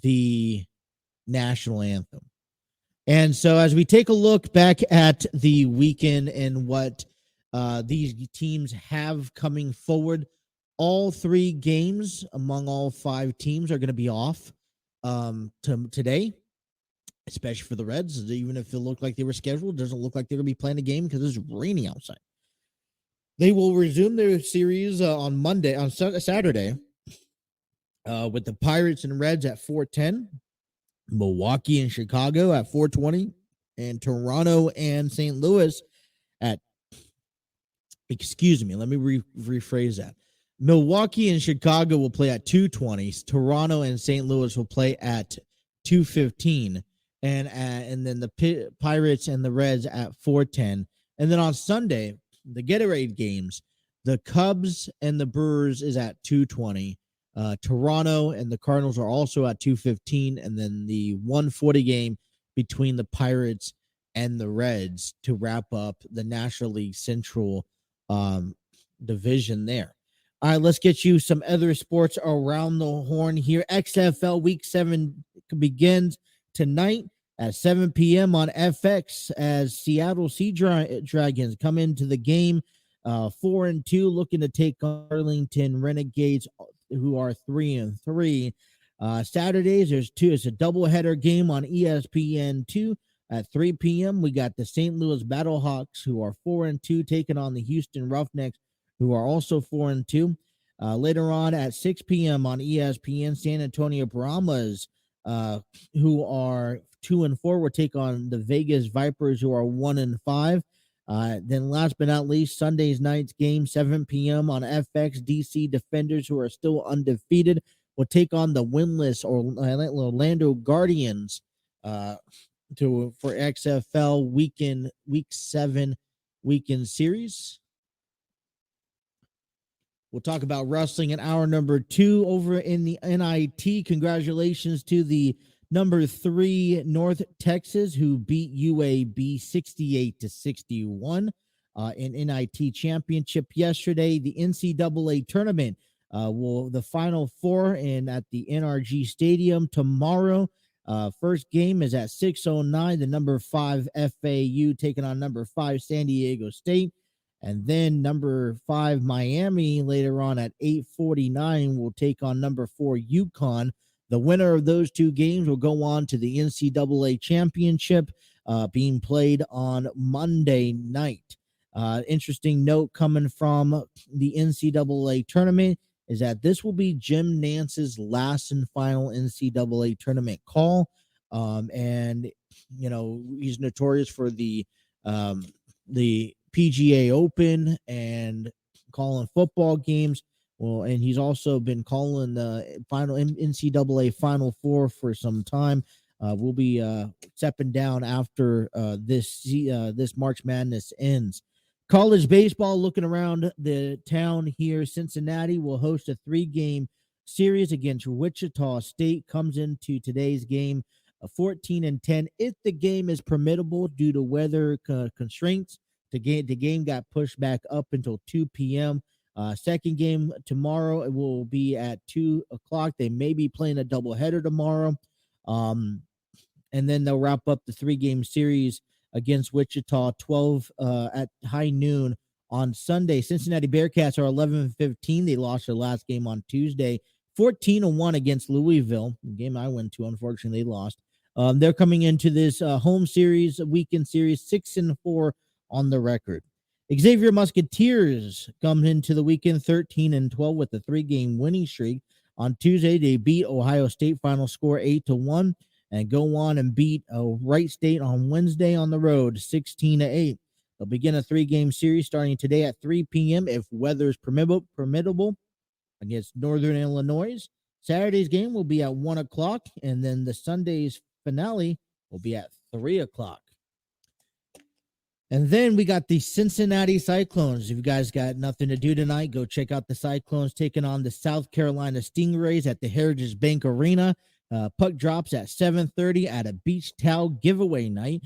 the national anthem. And so as we take a look back at the weekend and what these teams have coming forward, all 3 games among all 5 teams are going to be off today, especially for the Reds. Even if it looked like they were scheduled, it doesn't look like they're going to be playing a game because it's raining outside. They will resume their series on Saturday, with the Pirates and Reds at 4:10, Milwaukee and Chicago at 4:20, and Toronto and St. Louis at, let me rephrase that. Milwaukee and Chicago will play at 2:20. Toronto and St. Louis will play at 2:15, and then the Pirates and the Reds at 4:10. And then on Sunday, the Gatorade games, the Cubs and the Brewers is at 2:20. Toronto and the Cardinals are also at 2:15, and then the 1:40 game between the Pirates and the Reds to wrap up the National League Central division there. All right, let's get you some other sports around the horn here. XFL Week 7 begins tonight at 7 p.m. on FX as Seattle Sea Dragons come into the game 4-2, looking to take on Arlington Renegades, who are 3-3. Saturdays, it's a doubleheader game on ESPN2 at 3 p.m. We got the St. Louis Battlehawks, who are 4-2, taking on the Houston Roughnecks, who are also 4-2. Later on at 6 p.m. on ESPN, San Antonio Brahmas, who are 2-4, will take on the Vegas Vipers, who are 1-5. Then last but not least, Sunday's night's game, 7 p.m. on FX, DC Defenders, who are still undefeated, will take on the winless Orlando Guardians for XFL Week 7 weekend series. We'll talk about wrestling in hour number 2 over in the NIT. Congratulations to the number 3 North Texas, who beat UAB 68-61 in NIT championship yesterday. The NCAA tournament the Final Four at the NRG Stadium tomorrow. First game is at 6:09. The number 5 FAU taking on number 5 San Diego State. And then number 5 Miami later on at 8:49 will take on number 4 UConn. The winner of those 2 games will go on to the NCAA championship being played on Monday night. Interesting note coming from the NCAA tournament is that this will be Jim Nance's last and final NCAA tournament call. And, he's notorious for the PGA Open and calling football games. Well, and he's also been calling the final NCAA Final Four for some time. We'll be stepping down after this March Madness ends. College baseball, looking around the town here, Cincinnati will host a 3-game series against Wichita State. Comes into today's game 14-10. If the game is permittable due to weather constraints, the game got pushed back up until 2 p.m. Second game tomorrow, it will be at 2 o'clock. They may be playing a doubleheader tomorrow. And then they'll wrap up the 3-game series against Wichita 12 at high noon on Sunday. Cincinnati Bearcats are 11-15. They lost their last game on Tuesday, 14-1 against Louisville. The game I went to, unfortunately, they lost. They're coming into this home series, weekend series, 6-4 on the record. Xavier Musketeers come into the weekend 13-12 with a 3-game winning streak. On Tuesday, they beat Ohio State, final score 8-1, and go on and beat Wright State on Wednesday on the road 16-8. They'll begin a 3-game series starting today at 3 p.m. if weather is permittable against Northern Illinois. Saturday's game will be at 1 o'clock, and then the Sunday's finale will be at 3 o'clock. And then we got the Cincinnati Cyclones. If you guys got nothing to do tonight, go check out the Cyclones taking on the South Carolina Stingrays at the Heritage Bank Arena. Puck drops at 7:30 at a beach towel giveaway night.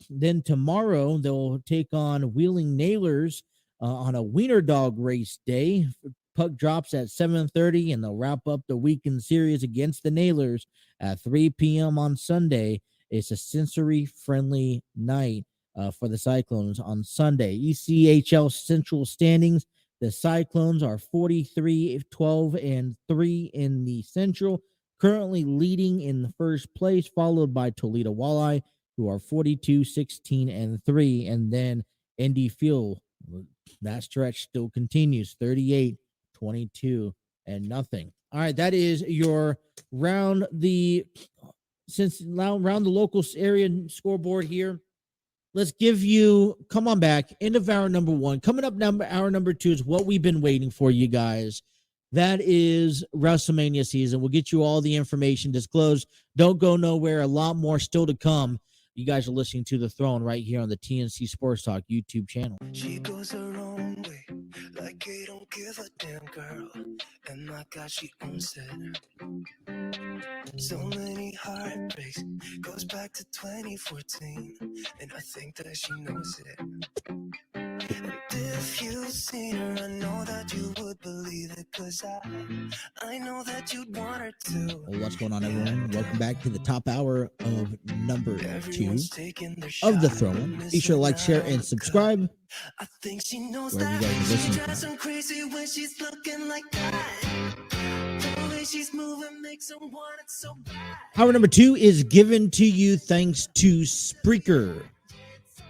Then tomorrow they'll take on Wheeling Nailers on a wiener dog race day. Puck drops at 7:30, and they'll wrap up the weekend series against the Nailers at 3 p.m. on Sunday. It's a sensory-friendly night for the Cyclones on Sunday. ECHL Central standings, the Cyclones are 43-12-3 in the Central, currently leading in the first place, followed by Toledo Walleye, who are 42-16-3, and then Indy Fuel. That stretch still continues, 38-22-0. All right, that is your round the local area scoreboard here. Let's give you, come on back, end of hour number 1. Coming up, hour number 2 is what we've been waiting for, you guys. That is WrestleMania season. We'll get you all the information disclosed. Don't go nowhere. A lot more still to come. You guys are listening to The Throne right here on the TNC Sports Talk YouTube channel.
She goes her own way, like they don't give a damn, girl. And my God, she owns it. So many heartbreaks, goes back to 2014, and I think that she knows it. And if you've seen her, I know that you would believe it, cause I know that you'd want her to.
Well, what's going on, everyone? Welcome back to the top hour of number 2 of The Throne. Be sure to like, share, and subscribe.
I think she knows
wherever
that
you guys are
she
listening
drives
from.
him crazy when she's looking like that. The way she's moving makes him want it so bad.
Hour number 2 is given to you thanks to Spreaker.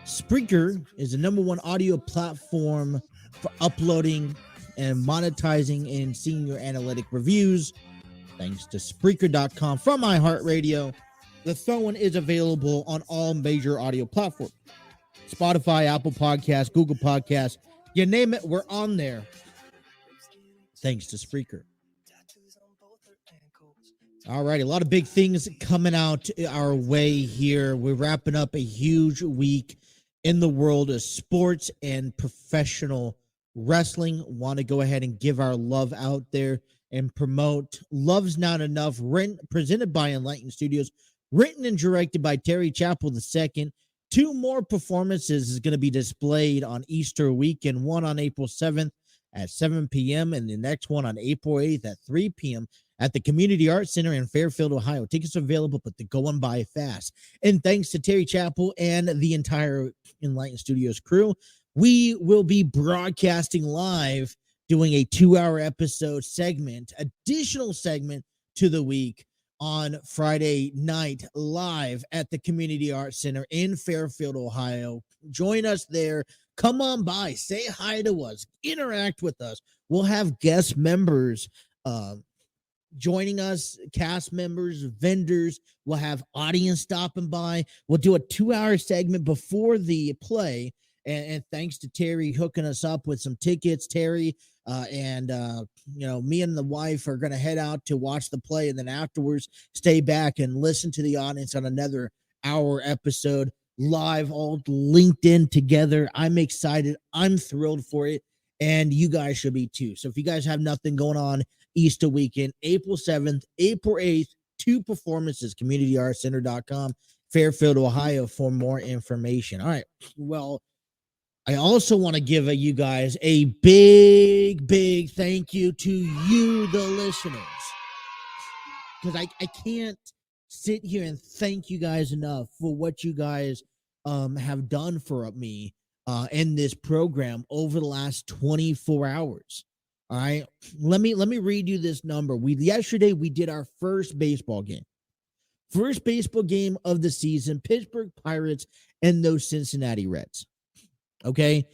Spreaker is the number 1 audio platform for uploading and monetizing and seeing your analytic reviews. Thanks to Spreaker.com from iHeartRadio. The Throne is available on all major audio platforms. Spotify, Apple Podcasts, Google Podcasts, you name it, we're on there. Thanks to Spreaker. All right, a lot of big things coming out our way here. We're wrapping up a huge week in the world of sports and professional wrestling. Want to go ahead and give our love out there and promote Love's Not Enough, presented by Enlightened Studios, written and directed by Terry Chappell II. 2 more performances is going to be displayed on Easter weekend, one on April 7th at 7 p.m. and the next one on April 8th at 3 p.m. at the Community Arts Center in Fairfield, Ohio. Tickets are available, but they're going by fast. And thanks to Terry Chappell and the entire Enlightened Studios crew, we will be broadcasting live, doing a 2-hour episode segment, additional segment to the week on Friday night live at the Community Arts Center in Fairfield, Ohio. Join us there. Come on by, say hi to us, interact with us. We'll have guest members joining us, cast members, vendors. We'll have audience stopping by. We'll do a 2-hour segment before the play. And thanks to Terry hooking us up with some tickets, Terry, and me and the wife are going to head out to watch the play, and then afterwards stay back and listen to the audience on another hour episode live, all linked in together. I'm excited. I'm thrilled for it, and you guys should be too. So if you guys have nothing going on Easter weekend, April 7th, April 8th, 2 performances, communityartcenter.com, Fairfield, Ohio, for more information. All right. Well, I also want to give you guys a big, big thank you to you, the listeners, because I can't sit here and thank you guys enough for what you guys have done for me in this program over the last 24 hours. All right, let me read you this number. Yesterday we did our first baseball game of the season, Pittsburgh Pirates and those Cincinnati Reds. Okay,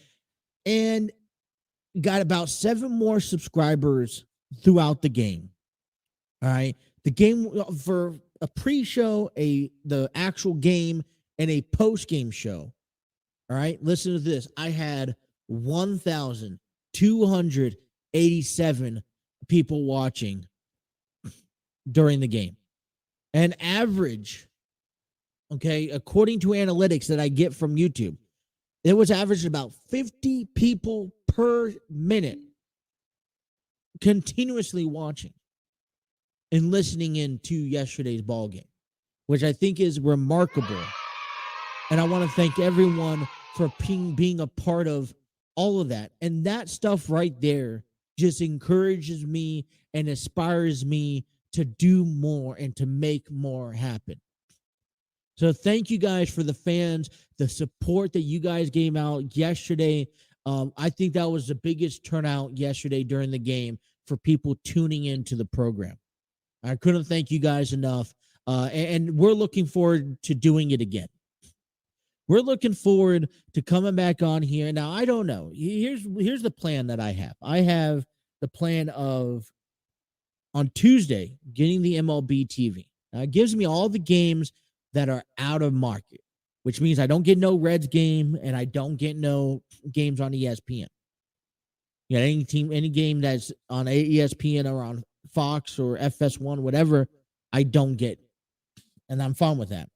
and got about 7 more subscribers throughout the game. All right. The game for a pre-show, the actual game, and a post-game show. All right. Listen to this. I had 1,287 people watching during the game. An average, okay, according to analytics that I get from YouTube, it was averaged about 50 people per minute continuously watching and listening in to yesterday's ball game, which I think is remarkable. And I want to thank everyone for being a part of all of that. And that stuff right there just encourages me and inspires me to do more and to make more happen. So thank you guys for the fans, the support that you guys gave out yesterday. I think that was the biggest turnout yesterday during the game for people tuning into the program. I couldn't thank you guys enough. And we're looking forward to doing it again. We're looking forward to coming back on here. Now, I don't know. Here's the plan that I have. I have the plan of, on Tuesday, getting the MLB TV. Now, it gives me all the games that are out of market, which means I don't get no Reds game and I don't get no games on ESPN. You know, any game that's on ESPN or on Fox or FS1, whatever, I don't get. And I'm fine with that.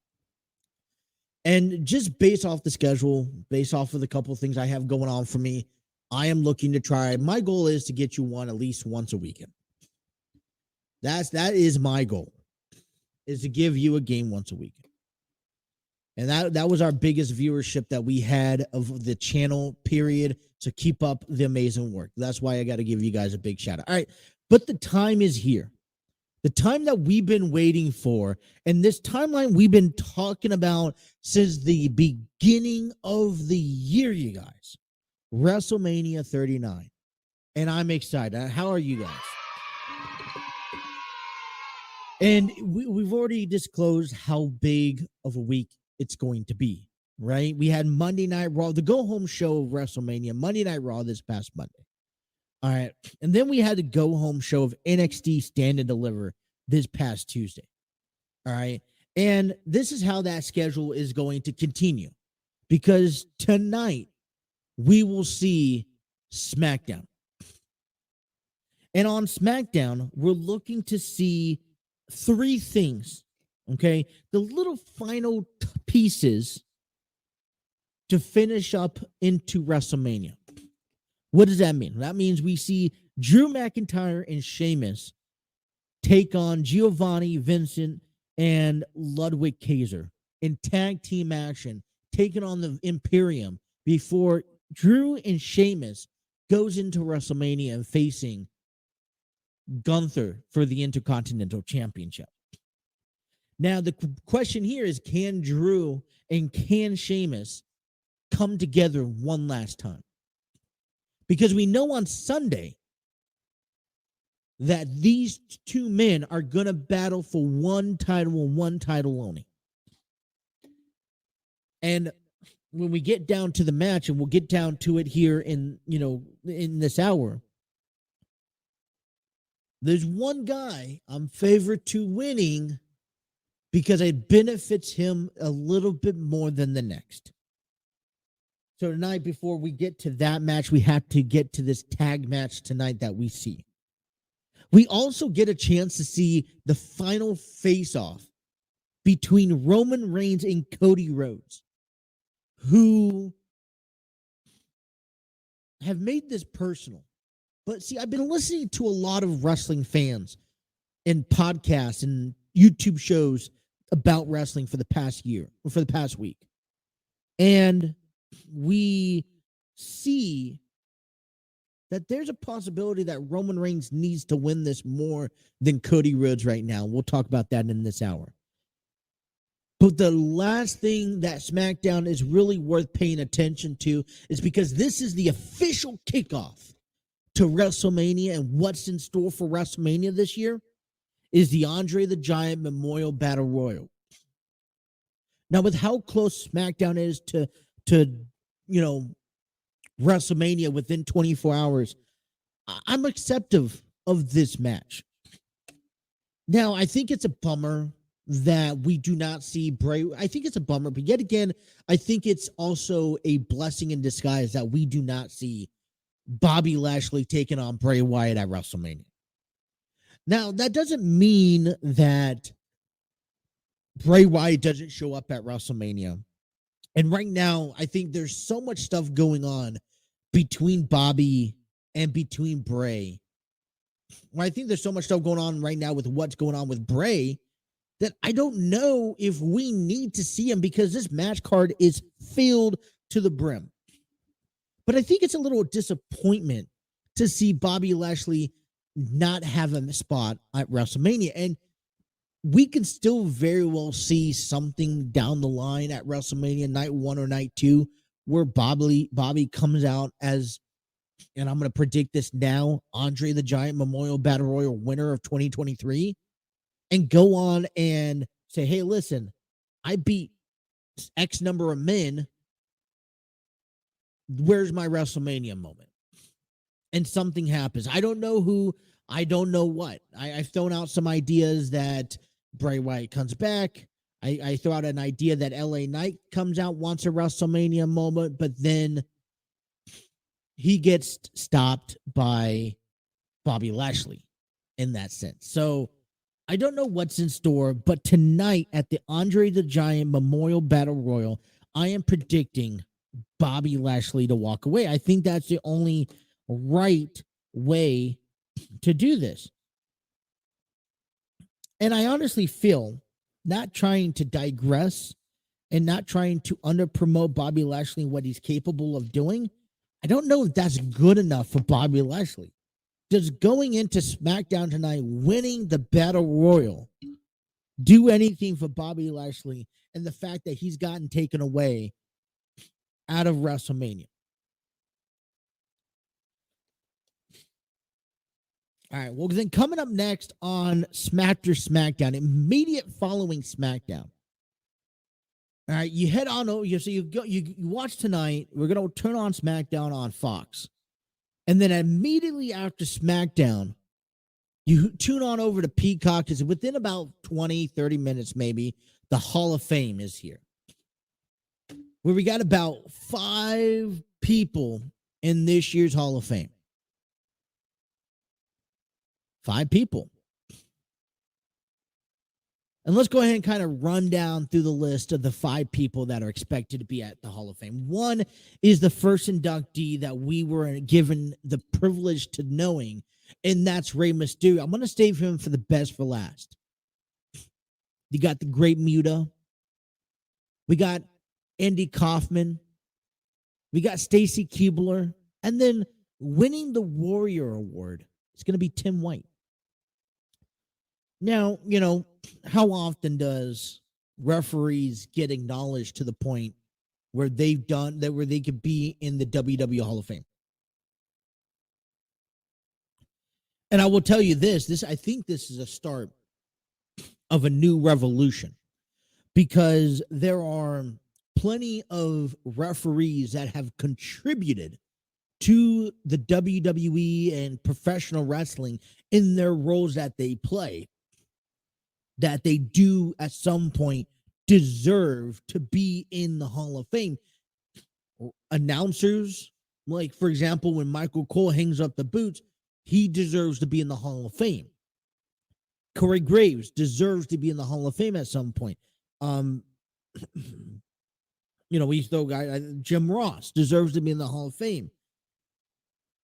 And just based off the schedule, based off of the couple of things I have going on for me, I am looking to try. My goal is to get you one at least once a weekend. That is my goal, is to give you a game once a weekend. And that was our biggest viewership that we had of the channel, period. So keep up the amazing work. That's why I got to give you guys a big shout out. All right. But the time is here. The time that we've been waiting for, and this timeline we've been talking about since the beginning of the year, you guys. WrestleMania 39. And I'm excited. How are you guys? And we've already disclosed how big of a week it's going to be, right? We had Monday Night Raw, the go-home show of WrestleMania, Monday Night Raw this past Monday. All right. And then we had the go-home show of NXT Stand and Deliver this past Tuesday. All right. And this is how that schedule is going to continue, because tonight we will see SmackDown. And on SmackDown, we're looking to see 3 things, okay? The little final pieces to finish up into WrestleMania. What does that mean? That means we see Drew McIntyre and Sheamus take on Giovanni, Vincent, and Ludwig Kaiser in tag team action, taking on the Imperium before Drew and Sheamus goes into WrestleMania and facing Gunther for the Intercontinental Championship. Now, the question here is, can Drew and can Sheamus come together one last time? Because we know on Sunday that these 2 men are going to battle for one title and one title only. And when we get down to the match, and we'll get down to it here in this hour, there's one guy I'm favored to winning because it benefits him a little bit more than the next. So tonight, before we get to that match, we have to get to this tag match tonight that we see. We also get a chance to see the final face-off between Roman Reigns and Cody Rhodes, who have made this personal. But see, I've been listening to a lot of wrestling fans and podcasts and YouTube shows about wrestling for the past year, or for the past week. And we see that there's a possibility that Roman Reigns needs to win this more than Cody Rhodes right now. We'll talk about that in this hour. But the last thing that SmackDown is really worth paying attention to is because this is the official kickoff to WrestleMania, and what's in store for WrestleMania this year is the Andre the Giant Memorial Battle Royal. Now, with how close SmackDown is to WrestleMania within 24 hours, I'm acceptive of this match. Now, I think it's a bummer that we do not see Bray. I think it's a bummer, but yet again, I think it's also a blessing in disguise that we do not see Bobby Lashley taking on Bray Wyatt at WrestleMania. Now, that doesn't mean that Bray Wyatt doesn't show up at WrestleMania. And right now, I think there's so much stuff going on between Bobby and between Bray. Well, I think there's so much stuff going on right now with what's going on with Bray that I don't know if we need to see him because this match card is filled to the brim. But I think it's a little disappointment to see Bobby Lashley not have a spot at WrestleMania. And we can still very well see something down the line at WrestleMania night 1 or night 2 where Bobby comes out as, and I'm going to predict this now, Andre the Giant Memorial Battle Royal winner of 2023, and go on and say, hey, listen, I beat X number of men. Where's my WrestleMania moment? And something happens. I don't know who, I don't know what. I've thrown out some ideas that Bray Wyatt comes back. I throw out an idea that LA Knight comes out, wants a WrestleMania moment, but then he gets stopped by Bobby Lashley in that sense. So I don't know what's in store, but tonight at the Andre the Giant Memorial Battle Royal, I am predicting Bobby Lashley to walk away. I think that's the only right way to do this. And I honestly feel, not trying to digress and not trying to underpromote Bobby Lashley and what he's capable of doing, I don't know if that's good enough for Bobby Lashley. Does going into SmackDown tonight, winning the Battle Royal, do anything for Bobby Lashley and the fact that he's gotten taken away out of WrestleMania? All right, well, then coming up next on SmackDown, immediate following SmackDown. All right, you head on over, so you watch tonight. We're going to turn on SmackDown on Fox. And then immediately after SmackDown, you tune on over to Peacock, because within about 20, 30 minutes maybe, the Hall of Fame is here. Where we got about 5 people in this year's Hall of Fame. 5 people. And let's go ahead and kind of run down through the list of the 5 people that are expected to be at the Hall of Fame. One is the first inductee that we were given the privilege to knowing, and that's Rey Mysterio. I'm going to save him for the best for last. You got the Great Muta. We got Andy Kaufman. We got Stacy Keibler. And then winning the Warrior Award, it's going to be Tim White. Now, you know, how often does referees get acknowledged to the point where they've done that, where they could be in the WWE Hall of Fame? And I will tell you this, I think this is a start of a new revolution, because there are plenty of referees that have contributed to the WWE and professional wrestling in their roles that they play, that they do at some point deserve to be in the Hall of Fame. Announcers, like, for example, when Michael Cole hangs up the boots, he deserves to be in the Hall of Fame. Corey Graves deserves to be in the Hall of Fame at some point. You know, we throw guy Jim Ross deserves to be in the Hall of Fame.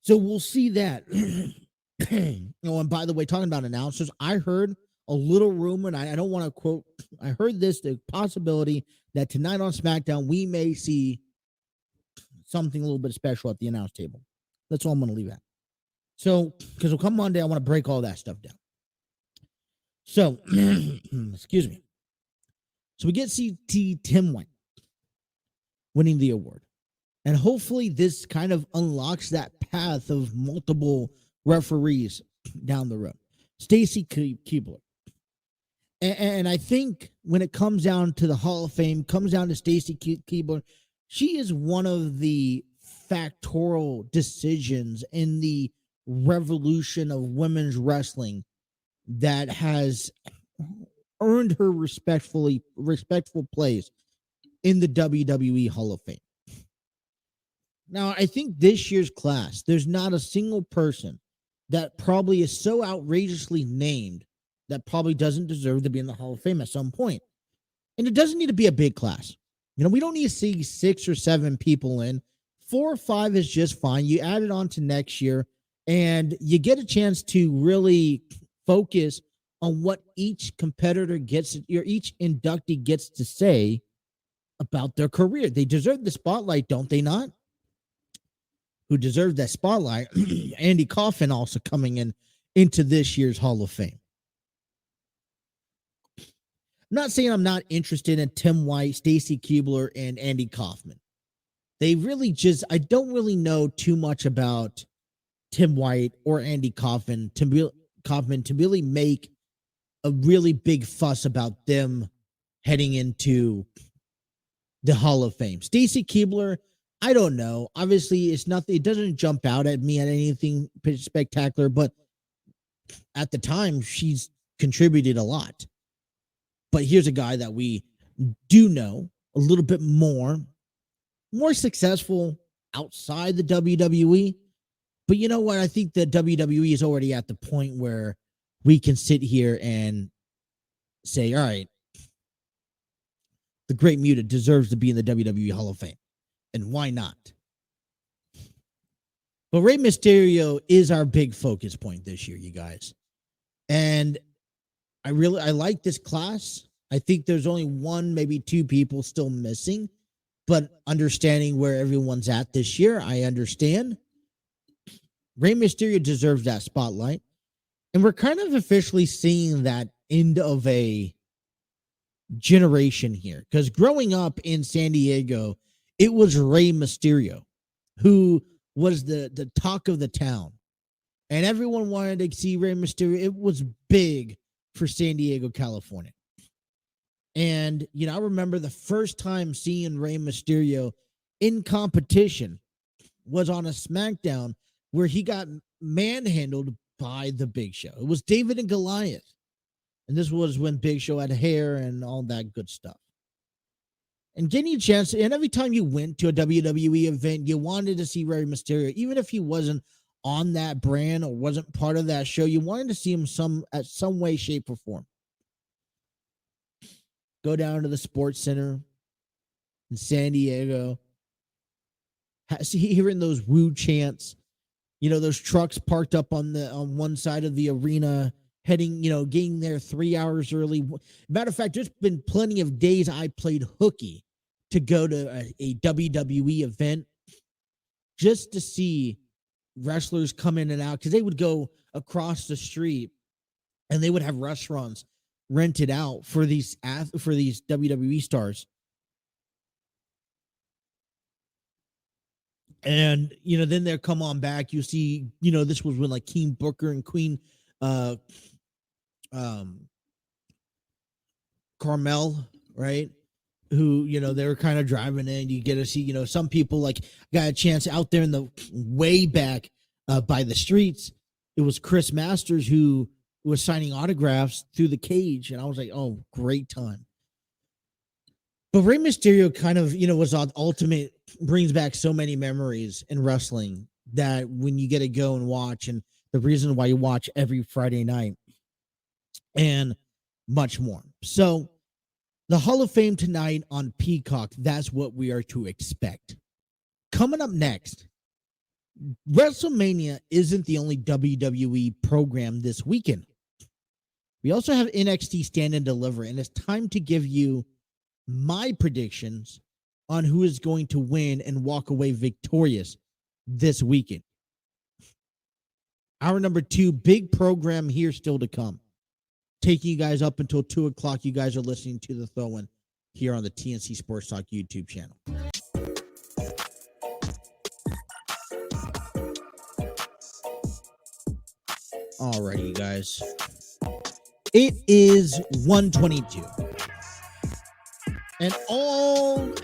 So we'll see that. You know, and by the way, talking about announcers, I heard a little rumor, and I don't want to quote, I heard this, the possibility that tonight on SmackDown, we may see something a little bit special at the announce table. That's all I'm going to leave at. So, because we'll come Monday, I want to break all that stuff down. So, excuse me. So we get to see Tim White winning the award. And hopefully this kind of unlocks that path of multiple referees down the road. Stacy Keibler. And I think when it comes down to the Hall of Fame, comes down to Stacy Keibler, she is one of the factorial decisions in the revolution of women's wrestling that has earned her respectful place in the WWE Hall of Fame. Now, I think this year's class, there's not a single person that probably is so outrageously named that probably doesn't deserve to be in the Hall of Fame at some point. And it doesn't need to be a big class. You know, we don't need to see 6 or 7 people in. 4 or 5 is just fine. You add it on to next year, and you get a chance to really focus on what each competitor gets, or each inductee gets to say about their career. They deserve the spotlight, don't they not? Who deserved that spotlight? Andy Kaufman also coming into this year's Hall of Fame. I'm not saying I'm not interested in Tim White, Stacy Keibler, and Andy Kaufman. They really I don't really know too much about Tim White or Andy Kaufman to really make a really big fuss about them heading into the Hall of Fame. Stacy Keibler, I don't know. Obviously, it's nothing. It doesn't jump out at me at anything spectacular, but at the time, she's contributed a lot. But here's a guy that we do know a little bit more successful outside the WWE. But you know what? I think the WWE is already at the point where we can sit here and say, all right, the Great Muta deserves to be in the WWE Hall of Fame. And why not? But Rey Mysterio is our big focus point this year, you guys. And I like this class. I think there's only 1, maybe 2 people still missing, but understanding where everyone's at this year, I understand. Rey Mysterio deserves that spotlight. And we're kind of officially seeing that end of a generation here. Because growing up in San Diego, it was Rey Mysterio who was the talk of the town. And everyone wanted to see Rey Mysterio. It was big for San Diego, California. And, you know, I remember the first time seeing Rey Mysterio in competition was on a SmackDown where he got manhandled by the Big Show. It was David and Goliath. And this was when Big Show had hair and all that good stuff. And getting a chance, and every time you went to a WWE event, you wanted to see Rey Mysterio, even if he wasn't on that brand or wasn't part of that show, you wanted to see him at some way, shape, or form. Go down to the Sports Center in San Diego, hearing those woo chants, you know, those trucks parked up on one side of the arena, heading, you know, getting there 3 hours early. Matter of fact, there's been plenty of days I played hooky to go to a WWE event just to see wrestlers come in and out, because they would go across the street and they would have restaurants rented out for these WWE stars. And, you know, then they'll come on back. You see, you know, this was when like King Booker and Queen Carmel, right? Who, you know, they were kind of driving in. You get to see, you know, some people like got a chance out there in the way back by the streets. It was Chris Masters who was signing autographs through the cage. And I was like, oh, great time. But Rey Mysterio kind of, you know, was ultimate, brings back so many memories in wrestling that when you get to go and watch, and the reason why you watch every Friday night and much more. So the Hall of Fame tonight on Peacock, that's what we are to expect. Coming up next, WrestleMania isn't the only WWE program this weekend. We also have NXT Stand and Deliver, and it's time to give you my predictions on who is going to win and walk away victorious this weekend. Hour number 2, big program here still to come. Taking you guys up until 2 o'clock. You guys are listening to The Throw-In here on the TNC Sports Talk YouTube channel. Alrighty, you guys. It is 1:22. and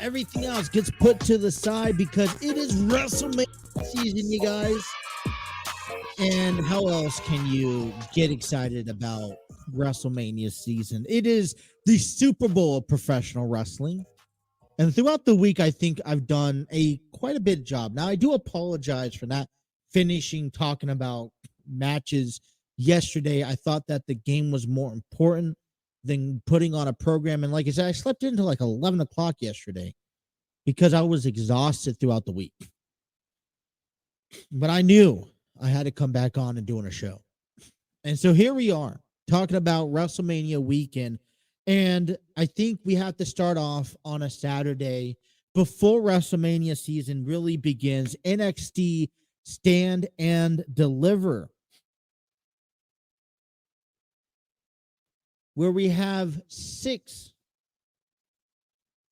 everything else gets put to the side because it is WrestleMania season, you guys. And how else can you get excited about WrestleMania season? It is the Super Bowl of professional wrestling. And throughout the week, I think I've done quite a bit job. Now, I do apologize for not finishing talking about matches yesterday. I thought that the game was more important than putting on a program. And like I said, I slept into like 11 o'clock yesterday because I was exhausted throughout the week. But I knew I had to come back on and doing a show. And so here we are talking about WrestleMania weekend. And I think we have to start off on a Saturday before WrestleMania season really begins. NXT Stand and Deliver, where we have 6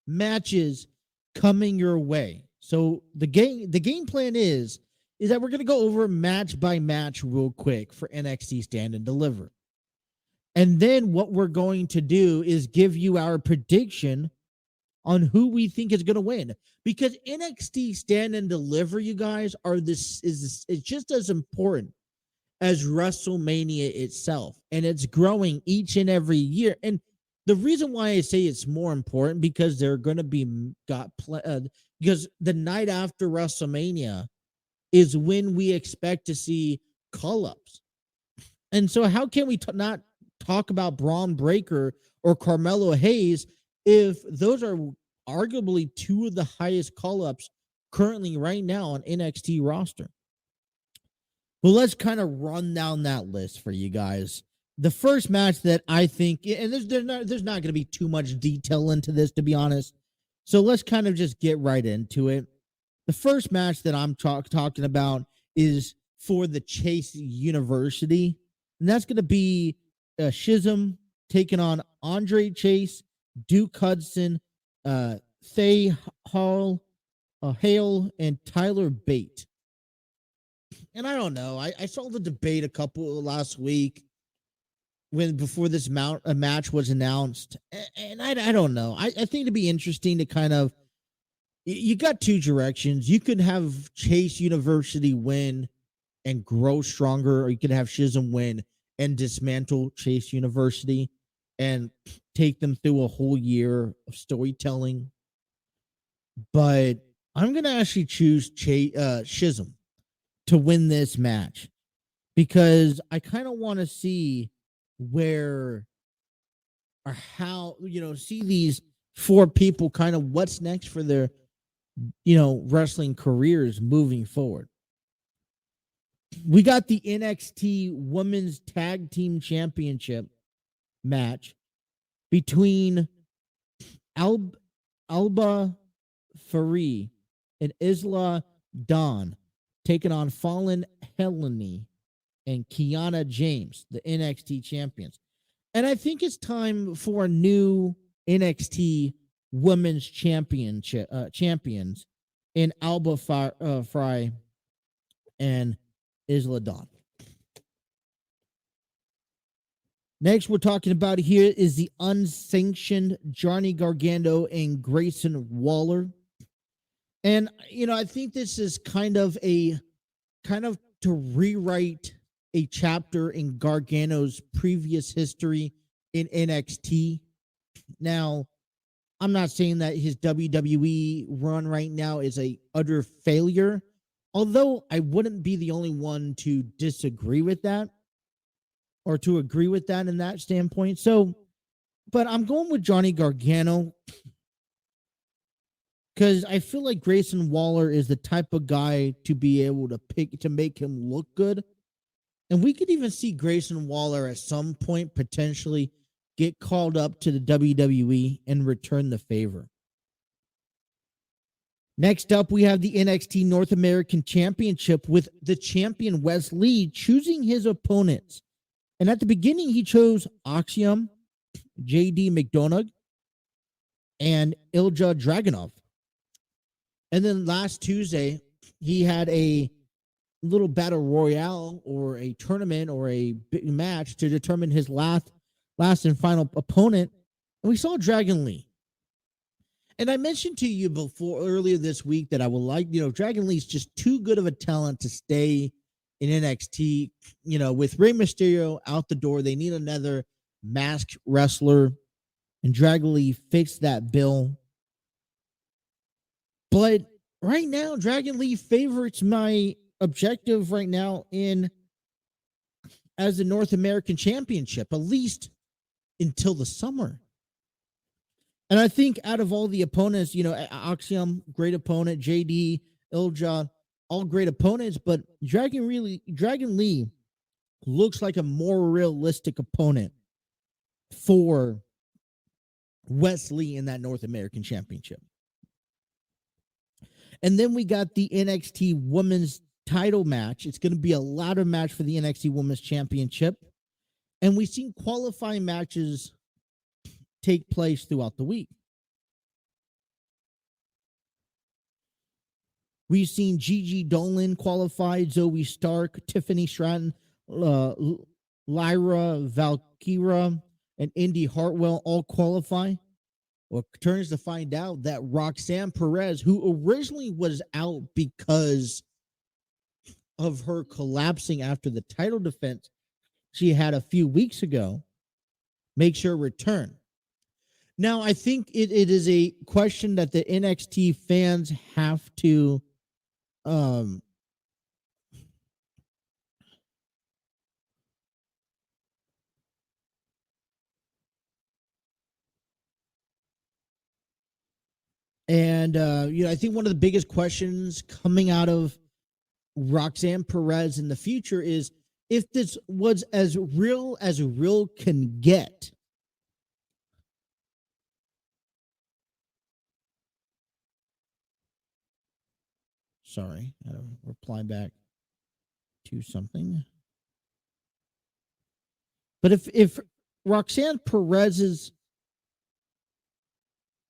matches coming your way. So the game plan is that we're going to go over match by match real quick for NXT Stand and Deliver. And then what we're going to do is give you our prediction on who we think is going to win. Because NXT Stand and Deliver, you guys, is just as important as WrestleMania itself. And it's growing each and every year. And the reason why I say it's more important because they're going to be because the night after WrestleMania is when we expect to see call-ups. And so how can we not talk about Braun Breaker or Carmelo Hayes if those are arguably 2 of the highest call-ups currently right now on NXT roster? Well, let's kind of run down that list for you guys. The first match that I think, and there's not going to be too much detail into this, to be honest. So let's kind of just get right into it. The first match that I'm talking about is for the Chase University, and that's going to be Schism taking on Andre Chase, Duke Hudson, Thay Hale, and Tyler Bate. And I don't know. I saw the debate a couple last week before this match was announced, and I don't know. I think it'd be interesting to kind of. You got 2 directions. You could have Chase University win and grow stronger, or you could have Schism win and dismantle Chase University and take them through a whole year of storytelling. But I'm going to actually choose Schism to win this match because I kind of want to see where or how, see these 4 people kind of what's next for their wrestling careers moving forward. We got the NXT Women's Tag Team Championship match between Alba Fari and Isla Dawn taking on Fallen Helene and Kiana James, the NXT champions. And I think it's time for a new NXT Women's champions in Alba Fry and Isla Dawn. Next, we're talking about here is the unsanctioned Johnny Gargano and Grayson Waller. And, I think this is kind of to rewrite a chapter in Gargano's previous history in NXT. Now, I'm not saying that his WWE run right now is a utter failure, although I wouldn't be the only one to disagree with that or to agree with that in that standpoint. So, but I'm going with Johnny Gargano because I feel like Grayson Waller is the type of guy to be able to pick to make him look good. And we could even see Grayson Waller at some point potentially get called up to the WWE and return the favor. Next up, we have the NXT North American Championship with the champion Wes Lee choosing his opponents. And at the beginning, he chose Axiom, JD McDonough, and Ilja Dragunov. And then last Tuesday, he had a little battle royale or a tournament or a big match to determine his last and final opponent. And we saw Dragon Lee. And I mentioned to you before earlier this week that I would like, Dragon Lee's just too good of a talent to stay in NXT. With Rey Mysterio out the door, they need another masked wrestler, and Dragon Lee fixed that bill. But right now, Dragon Lee favorites my objective right now as the North American Championship, at least until the summer. And I think out of all the opponents, Axiom, great opponent, JD, Ilja, all great opponents, but Dragon Lee looks like a more realistic opponent for Wesley in that North American Championship. And then we got the NXT Women's title match. It's going to be a ladder match for the NXT Women's Championship. And we've seen qualifying matches take place throughout the week. We've seen Gigi Dolan qualify, Zoe Stark, Tiffany Stratton, Lyra Valkyra, and Indy Hartwell all qualify. Well, it turns to find out that Roxanne Perez, who originally was out because of her collapsing after the title defense she had a few weeks ago, makes her return. Now, I think it is a question that the NXT fans have to I think one of the biggest questions coming out of Roxanne Perez in the future is if this was as real can get. Sorry, I had to reply back to something. But if Roxanne Perez's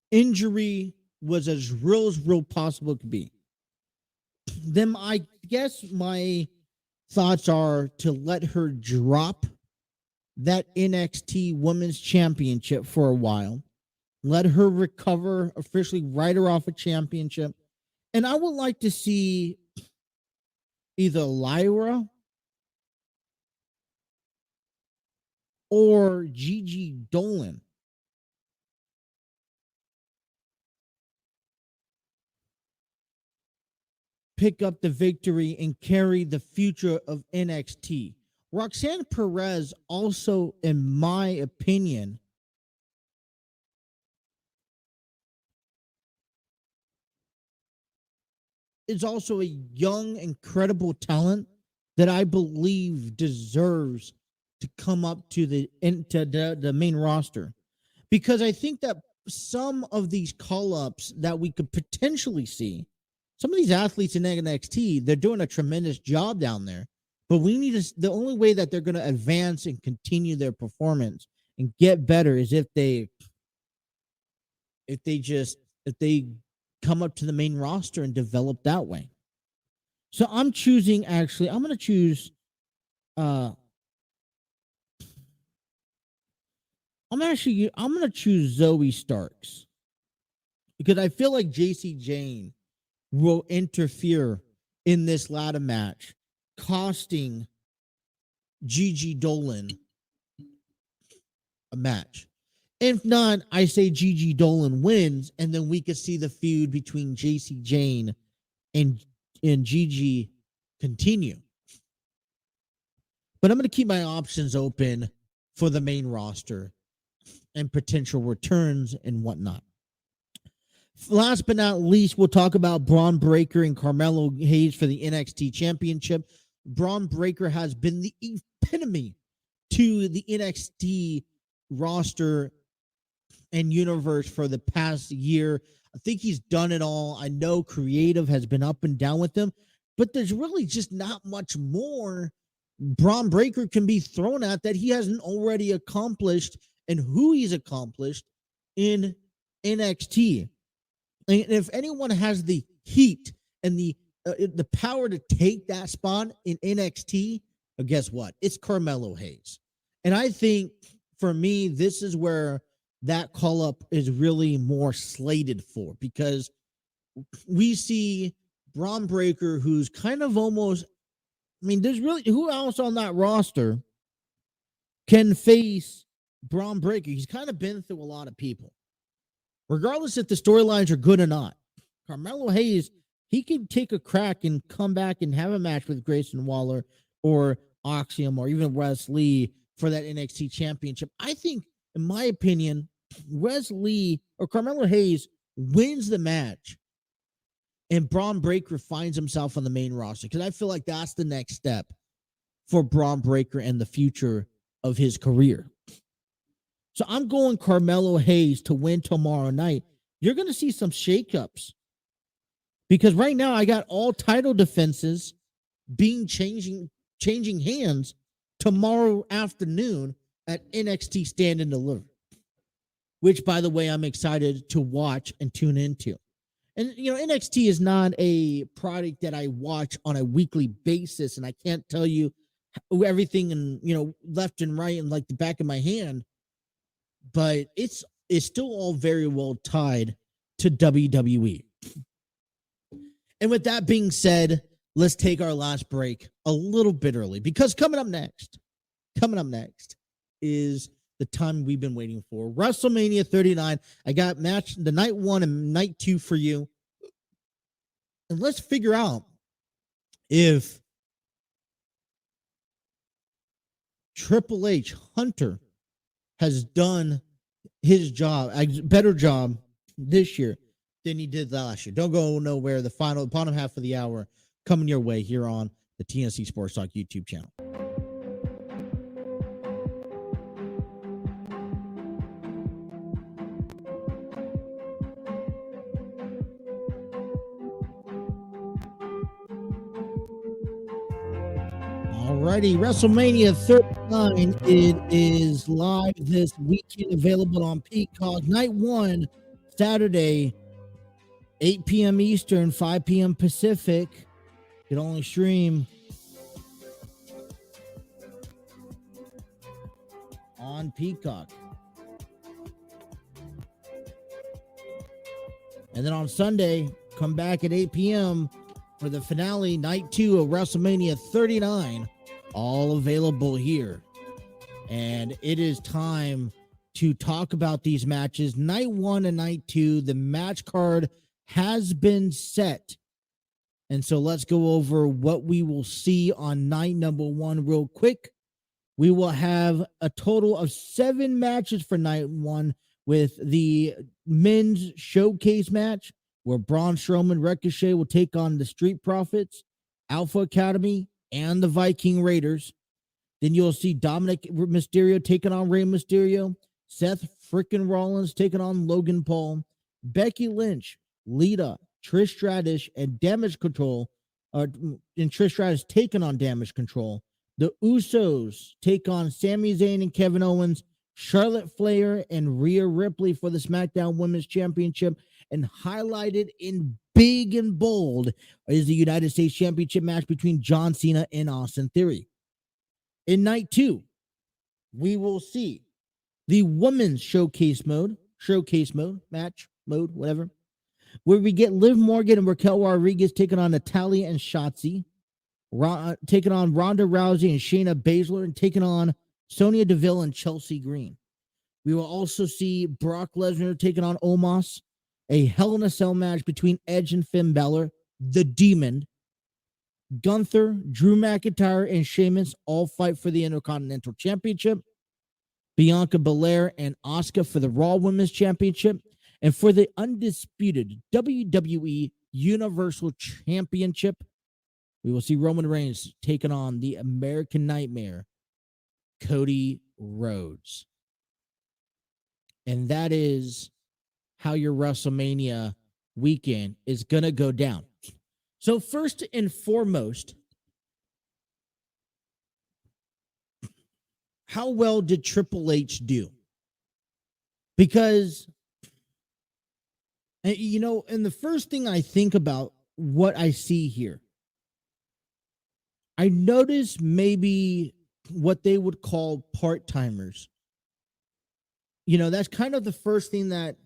injury was as real possible could be, then I guess my thoughts are to let her drop that NXT Women's Championship for a while, let her recover, officially write her off a championship. And I would like to see either Lyra or Gigi Dolan pick up the victory and carry the future of NXT. Roxanne Perez also, in my opinion, is also a young, incredible talent that I believe deserves to come up to the main roster. Because I think that some of these call-ups that we could potentially see, some of these athletes in NXT, they're doing a tremendous job down there. But we need to, the only way that they're going to advance and continue their performance and get better is if they come up to the main roster and develop that way. So I'm going to choose Zoe Starks because I feel like JC Jane will interfere in this ladder match, costing Gigi Dolan a match. If not, I say Gigi Dolan wins, and then we could see the feud between JC Jane and Gigi continue. But I'm going to keep my options open for the main roster and potential returns and whatnot. Last but not least, we'll talk about Braun Breaker and Carmelo Hayes for the NXT Championship. Braun Breaker has been the epitome to the NXT roster and universe for the past year. I think he's done it all. I know creative has been up and down with him, but there's really just not much more Braun Breaker can be thrown at that he hasn't already accomplished and who he's accomplished in NXT. And if anyone has the heat and the power to take that spot in NXT, guess what? It's Carmelo Hayes. And I think for me, this is where that call up is really more slated for, because we see Braun Breaker, who's kind of almost, I mean, there's really, who else on that roster can face Braun Breaker? He's kind of been through a lot of people, regardless if the storylines are good or not. Carmelo Hayes, he could take a crack and come back and have a match with Grayson Waller or Axiom or even Wes Lee for that NXT championship. I think, in my opinion, Wes Lee or Carmelo Hayes wins the match and Braun Breaker finds himself on the main roster, because I feel like that's the next step for Braun Breaker and the future of his career. So I'm going Carmelo Hayes to win tomorrow night. You're going to see some shakeups, because right now I got all title defenses being changing hands tomorrow afternoon at NXT Stand and Deliver, which, by the way, I'm excited to watch and tune into. And, you know, NXT is not a product that I watch on a weekly basis, and I can't tell you everything and, you know, left and right and like the back of my hand, but it's still all very well tied to WWE. And with that being said, let's take our last break a little bit early, because coming up next is the time we've been waiting for. WrestleMania 39. I got match the night 1 and night 2 for you. And let's figure out if Triple H Hunter has done his job, a better job this year than he did last year. Don't go nowhere. The bottom half of the hour coming your way here on the TNC Sports Talk YouTube channel. Alrighty, WrestleMania 39. It is live this weekend, available on Peacock. Night 1, Saturday, 8 p.m. Eastern, 5 p.m. Pacific. You can only stream on Peacock. And then on Sunday, come back at 8 p.m. for the finale, night 2 of WrestleMania 39. All available here. And it is time to talk about these matches. Night 1 and night 2, the match card has been set. And so let's go over what we will see on night number 1 real quick. We will have a total of 7 matches for night 1, with the men's showcase match where Braun Strowman, Ricochet will take on the Street Profits, Alpha Academy, and the Viking Raiders. Then you'll see Dominic Mysterio taking on Rey Mysterio, Seth frickin' Rollins taking on Logan Paul, Becky Lynch, Lita, Trish Stratus, and Damage Control, and Trish Stratus taking on Damage Control. The Usos take on Sami Zayn and Kevin Owens, Charlotte Flair and Rhea Ripley for the SmackDown Women's Championship, and highlighted in big and bold is the United States Championship match between John Cena and Austin Theory. In night 2, we will see the women's showcase mode, match mode, whatever, where we get Liv Morgan and Raquel Rodriguez taking on Natalya and Shotzi, taking on Ronda Rousey and Shayna Baszler, and taking on Sonya Deville and Chelsea Green. We will also see Brock Lesnar taking on Omos, a Hell in a Cell match between Edge and Finn Balor, the Demon, Gunther, Drew McIntyre, and Sheamus all fight for the Intercontinental Championship, Bianca Belair and Asuka for the Raw Women's Championship, and for the undisputed WWE Universal Championship, we will see Roman Reigns taking on the American Nightmare, Cody Rhodes. And that is how your WrestleMania weekend is going to go down. So first and foremost, how well did Triple H do? Because, you know, and the first thing I think about what I see here, I notice maybe what they would call part-timers, that's kind of the first thing that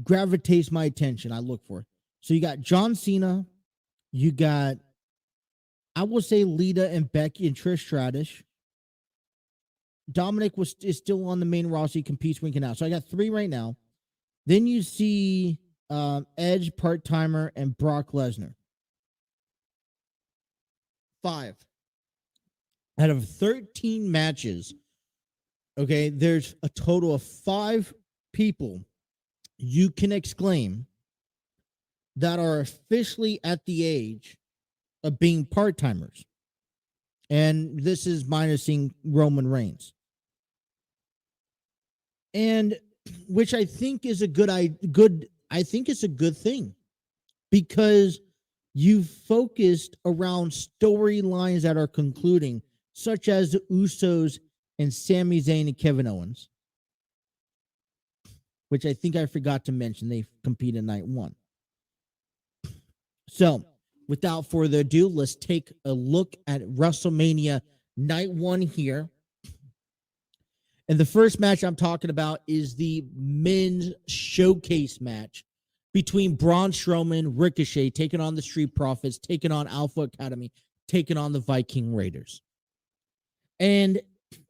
gravitates my attention. I look for. So you got John Cena, you got, I will say, Lita and Becky and Trish Stratus. Dominic is still on the main roster. He competes winking out. So I got 3 right now. Then you see Edge, part-timer, and Brock Lesnar. 5. Out of 13 matches, okay, there's a total of 5 people you can exclaim that are officially at the age of being part-timers. And this is minusing Roman Reigns. And which I think is a I think it's a good thing, because you've focused around storylines that are concluding, such as the Usos and Sami Zayn and Kevin Owens, which I think I forgot to mention. They compete in night 1. So without further ado, let's take a look at WrestleMania night 1 here. And the first match I'm talking about is the men's showcase match between Braun Strowman, Ricochet, taking on the Street Profits, taking on Alpha Academy, taking on the Viking Raiders. And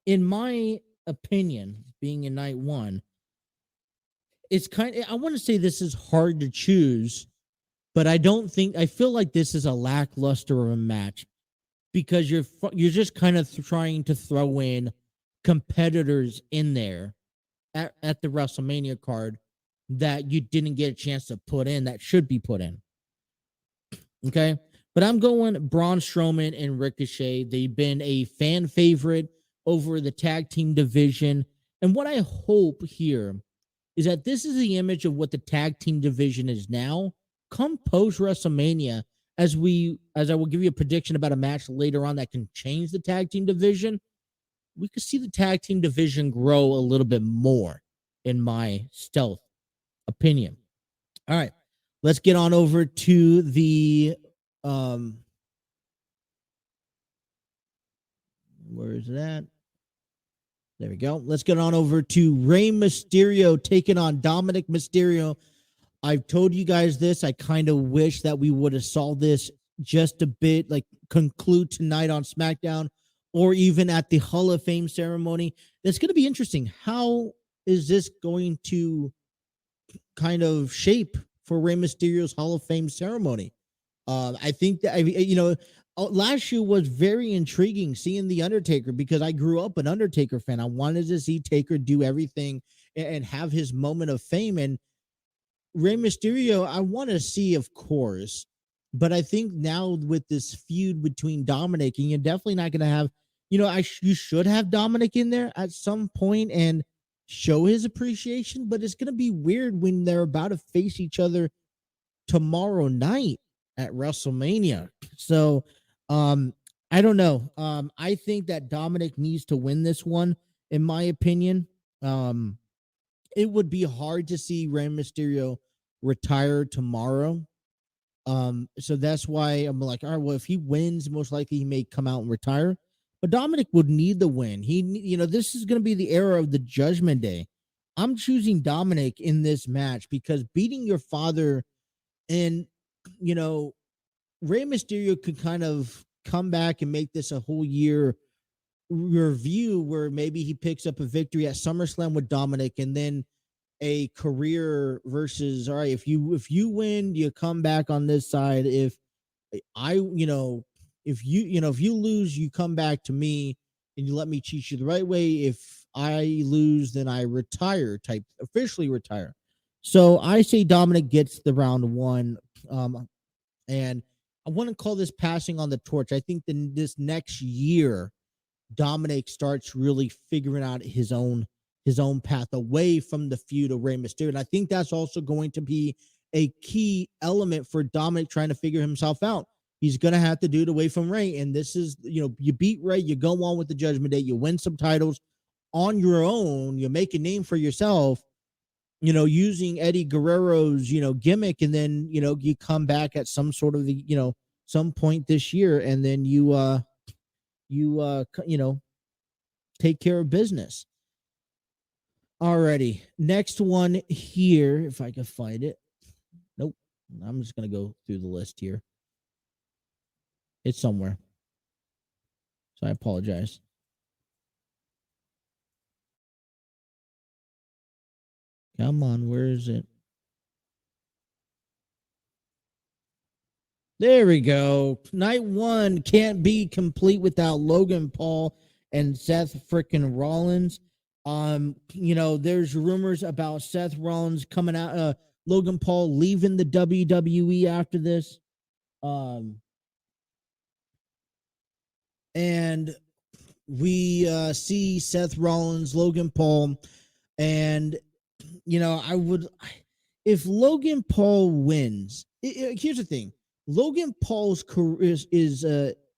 in my opinion, being in night 1, it's I want to say this is hard to choose, but I feel like this is a lackluster of a match, because you're just kind of trying to throw in competitors in there at the WrestleMania card that you didn't get a chance to put in that should be put in. Okay. But I'm going Braun Strowman and Ricochet. They've been a fan favorite over the tag team division. And what I hope here is that this is the image of what the tag team division is now. Come post WrestleMania, as I will give you a prediction about a match later on that can change the tag team division, we could see the tag team division grow a little bit more, in my stealth opinion. All right, let's get on over to the where is that? There we go. Let's get on over to Rey Mysterio taking on Dominic Mysterio. I've told you guys this. I kind of wish that we would have saw this just a bit, like conclude tonight on SmackDown, or even at the Hall of Fame ceremony. It's going to be interesting. How is this going to kind of shape for Rey Mysterio's Hall of Fame ceremony? I think that, last year was very intriguing seeing The Undertaker, because I grew up an Undertaker fan. I wanted to see Taker do everything and have his moment of fame. And Rey Mysterio, I want to see, of course, but I think now with this feud between Dominic, and you're definitely not going to have, you should have Dominic in there at some point and show his appreciation, but it's going to be weird when they're about to face each other tomorrow night at WrestleMania. So, I don't know. I think that Dominic needs to win this one, in my opinion. It would be hard to see Rey Mysterio retire tomorrow. So that's why I'm like, all right, well, if he wins, most likely he may come out and retire. But Dominic would need the win. This is going to be the era of the Judgment Day. I'm choosing Dominic in this match because beating your father, and, Rey Mysterio could kind of come back and make this a whole year review where maybe he picks up a victory at SummerSlam with Dominic, and then a career versus, all right, if you win, you come back on this side. If you lose, you come back to me and you let me cheat you the right way. If I lose, then I retire, officially retire. So I say Dominic gets the round 1. And I want to call this passing on the torch. I think this next year, Dominic starts really figuring out his own path away from the feud of Rey Mysterio. And I think that's also going to be a key element for Dominic trying to figure himself out. He's going to have to do it away from Rey. And this is, you beat Rey, you go on with the Judgment Day, you win some titles on your own, you make a name for yourself, using Eddie Guerrero's, gimmick. And then, you come back at some sort of some point this year, and then you take care of business. Alrighty. Next one here, if I can find it. Nope. I'm just going to go through the list here. It's somewhere. So I apologize. Come on, where is it? There we go. Night one can't be complete without Logan Paul and Seth frickin' Rollins. There's rumors about Seth Rollins coming out, Logan Paul leaving the WWE after this. And we see Seth Rollins, Logan Paul, and if Logan Paul wins, here's the thing. Logan Paul's career is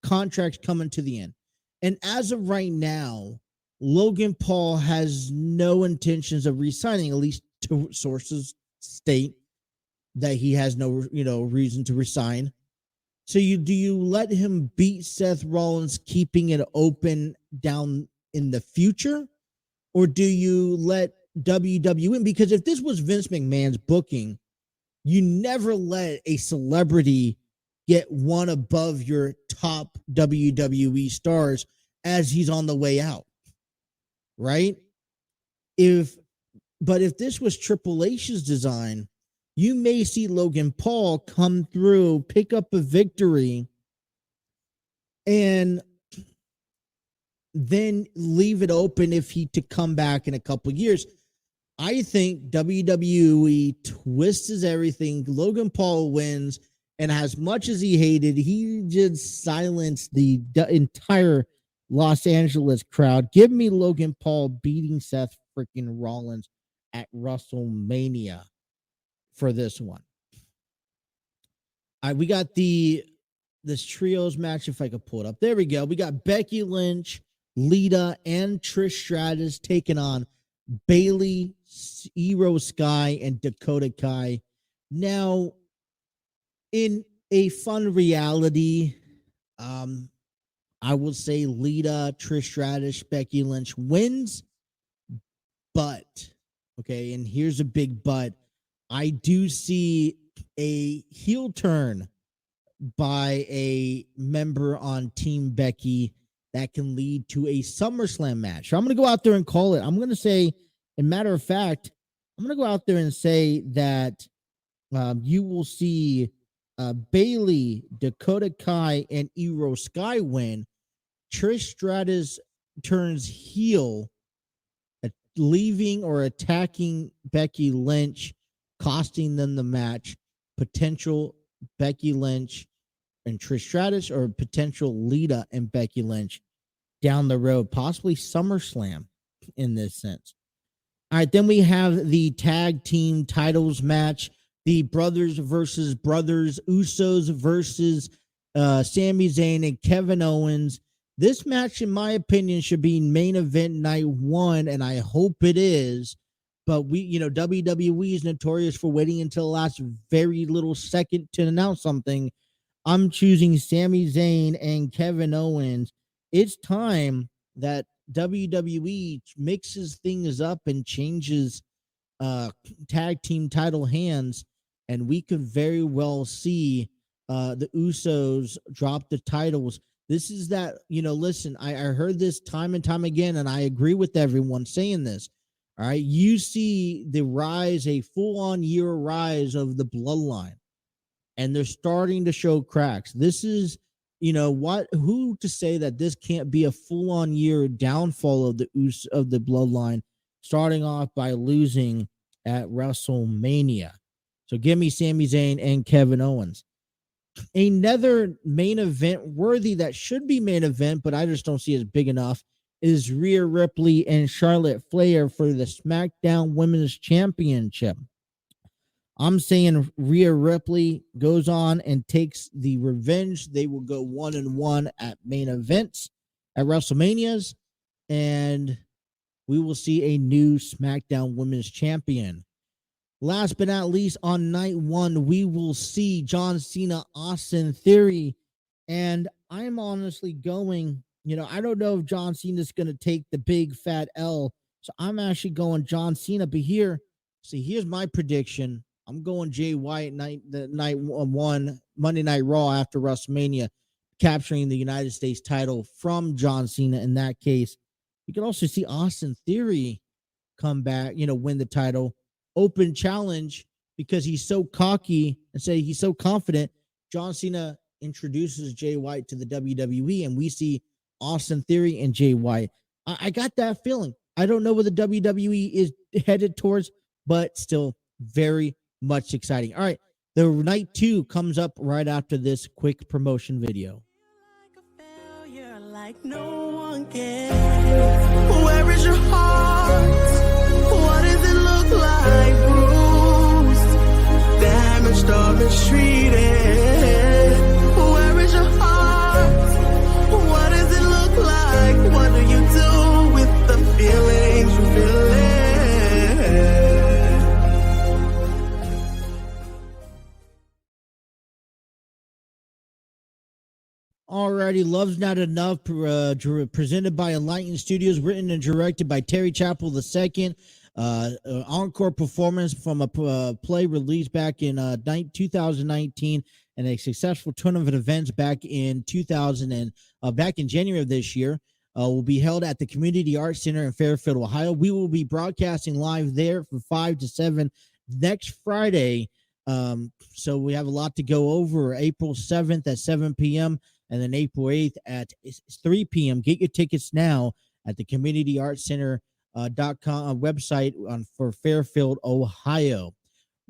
contract coming to the end. And as of right now, Logan Paul has no intentions of resigning, at least two sources state that he has no, reason to resign. So do you let him beat Seth Rollins, keeping it open down in the future? Or do you let WWE, because if this was Vince McMahon's booking, you never let a celebrity get one above your top WWE stars as he's on the way out, right? But if this was Triple H's design, you may see Logan Paul come through, pick up a victory, and then leave it open if he to come back in a couple of years. I think WWE twists everything. Logan Paul wins, and as much as he hated, he just silenced the entire Los Angeles crowd. Give me Logan Paul beating Seth freaking Rollins at WrestleMania for this one. All right, we got this trios match, if I could pull it up. There we go. We got Becky Lynch, Lita, and Trish Stratus taking on Bayley, Io Sky, and Dakota Kai. Now, in a fun reality, I will say Lita, Trish Stratus, Becky Lynch wins. But, okay, and here's a big but. I do see a heel turn by a member on Team Becky that can lead to a SummerSlam match. So I'm going to go out there and call it. I'm going to say, and matter of fact, I'm going to go out there and say that you will see Bayley, Dakota Kai, and Io Sky win. Trish Stratus turns heel, leaving or attacking Becky Lynch, costing them the match. Potential Becky Lynch and Trish Stratus, or potential Lita and Becky Lynch down the road, possibly SummerSlam in this sense. All right, then we have the tag team titles match, the brothers versus brothers, Usos versus Sami Zayn and Kevin Owens. This match, in my opinion, should be main event night one, and I hope it is. But WWE is notorious for waiting until the last very little second to announce something. I'm choosing Sami Zayn and Kevin Owens. It's time that WWE mixes things up and changes tag team title hands, and we could very well see the Usos drop the titles. This is that, listen, I heard this time and time again, and I agree with everyone saying this. All right, you see the rise, a full-on year rise of the bloodline, and they're starting to show cracks. This is, who to say that this can't be a full-on year downfall of the bloodline, starting off by losing at WrestleMania. So give me Sami Zayn and Kevin Owens. Another main event worthy that should be main event, but I just don't see it as big enough, is Rhea Ripley and Charlotte Flair for the SmackDown Women's Championship. I'm saying Rhea Ripley goes on and takes the revenge. They will go 1-1 at main events at WrestleManias, and we will see a new SmackDown Women's Champion. Last but not least, on night one, we will see John Cena, Austin Theory, and I'm honestly going, I don't know if John Cena is going to take the big fat L So I'm actually going John Cena. But here's my prediction. I'm going Jay White night one, Monday Night Raw after WrestleMania, capturing the United States title from John Cena in that case. You can also see Austin Theory come back, win the title. Open challenge because he's so cocky and say he's so confident. John Cena introduces Jay White to the WWE, and we see Austin Theory and Jay White. I got that feeling. I don't know where the WWE is headed towards, but still very much exciting. All right, the night 2 comes up right after this quick promotion video.
Like no one can. Where is your heart? What does it look like? Bruised, damaged, or mistreated. Where is your heart? What does it look like? What do you do with the feelings you feel?
Alrighty, Love's Not Enough, presented by Enlightened Studios, written and directed by Terry Chappell II. Encore performance from a play released back in 2019, and a successful turn of events back in January of this year. Will be held at the Community Arts Center in Fairfield, Ohio. We will be broadcasting live there from 5 to 7 next Friday. So we have a lot to go over. April 7th at 7 p.m. and then April 8th at 3 p.m. Get your tickets now at the Community Arts Center .com website for Fairfield, Ohio.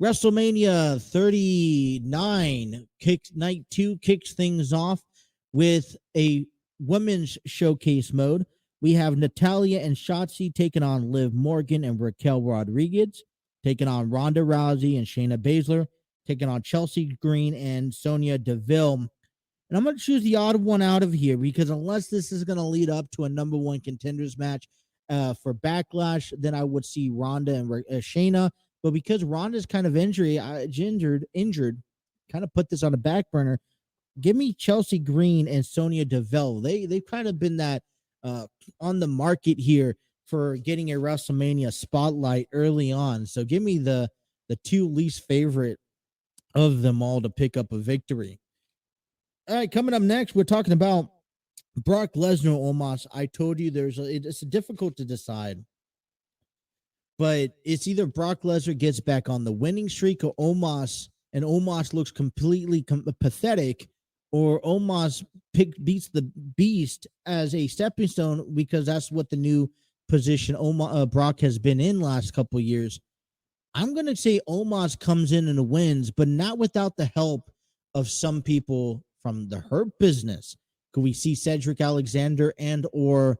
WrestleMania 39 night 2 kicks things off with a women's showcase mode. We have Natalya and Shotzi taking on Liv Morgan and Raquel Rodriguez, taking on Ronda Rousey and Shayna Baszler, taking on Chelsea Green and Sonya Deville. And I'm going to choose the odd one out of here because unless this is going to lead up to a number 1 contenders match for Backlash, then I would see Ronda and Shayna. But because Ronda's kind of injured, kind of put this on the back burner. Give me Chelsea Green and Sonya Deville. They've kind of been that on the market here for getting a WrestleMania spotlight early on. So give me the 2 least favorite of them all to pick up a victory. All right, coming up next, we're talking about Brock Lesnar, Omos. I told you it's difficult to decide, but it's either Brock Lesnar gets back on the winning streak or Omos looks completely pathetic, or Omos beats the Beast as a stepping stone because that's what the new position Brock has been in last couple of years. I'm going to say Omos comes in and wins, but not without the help of some people from the Hurt Business. Could we see Cedric Alexander and or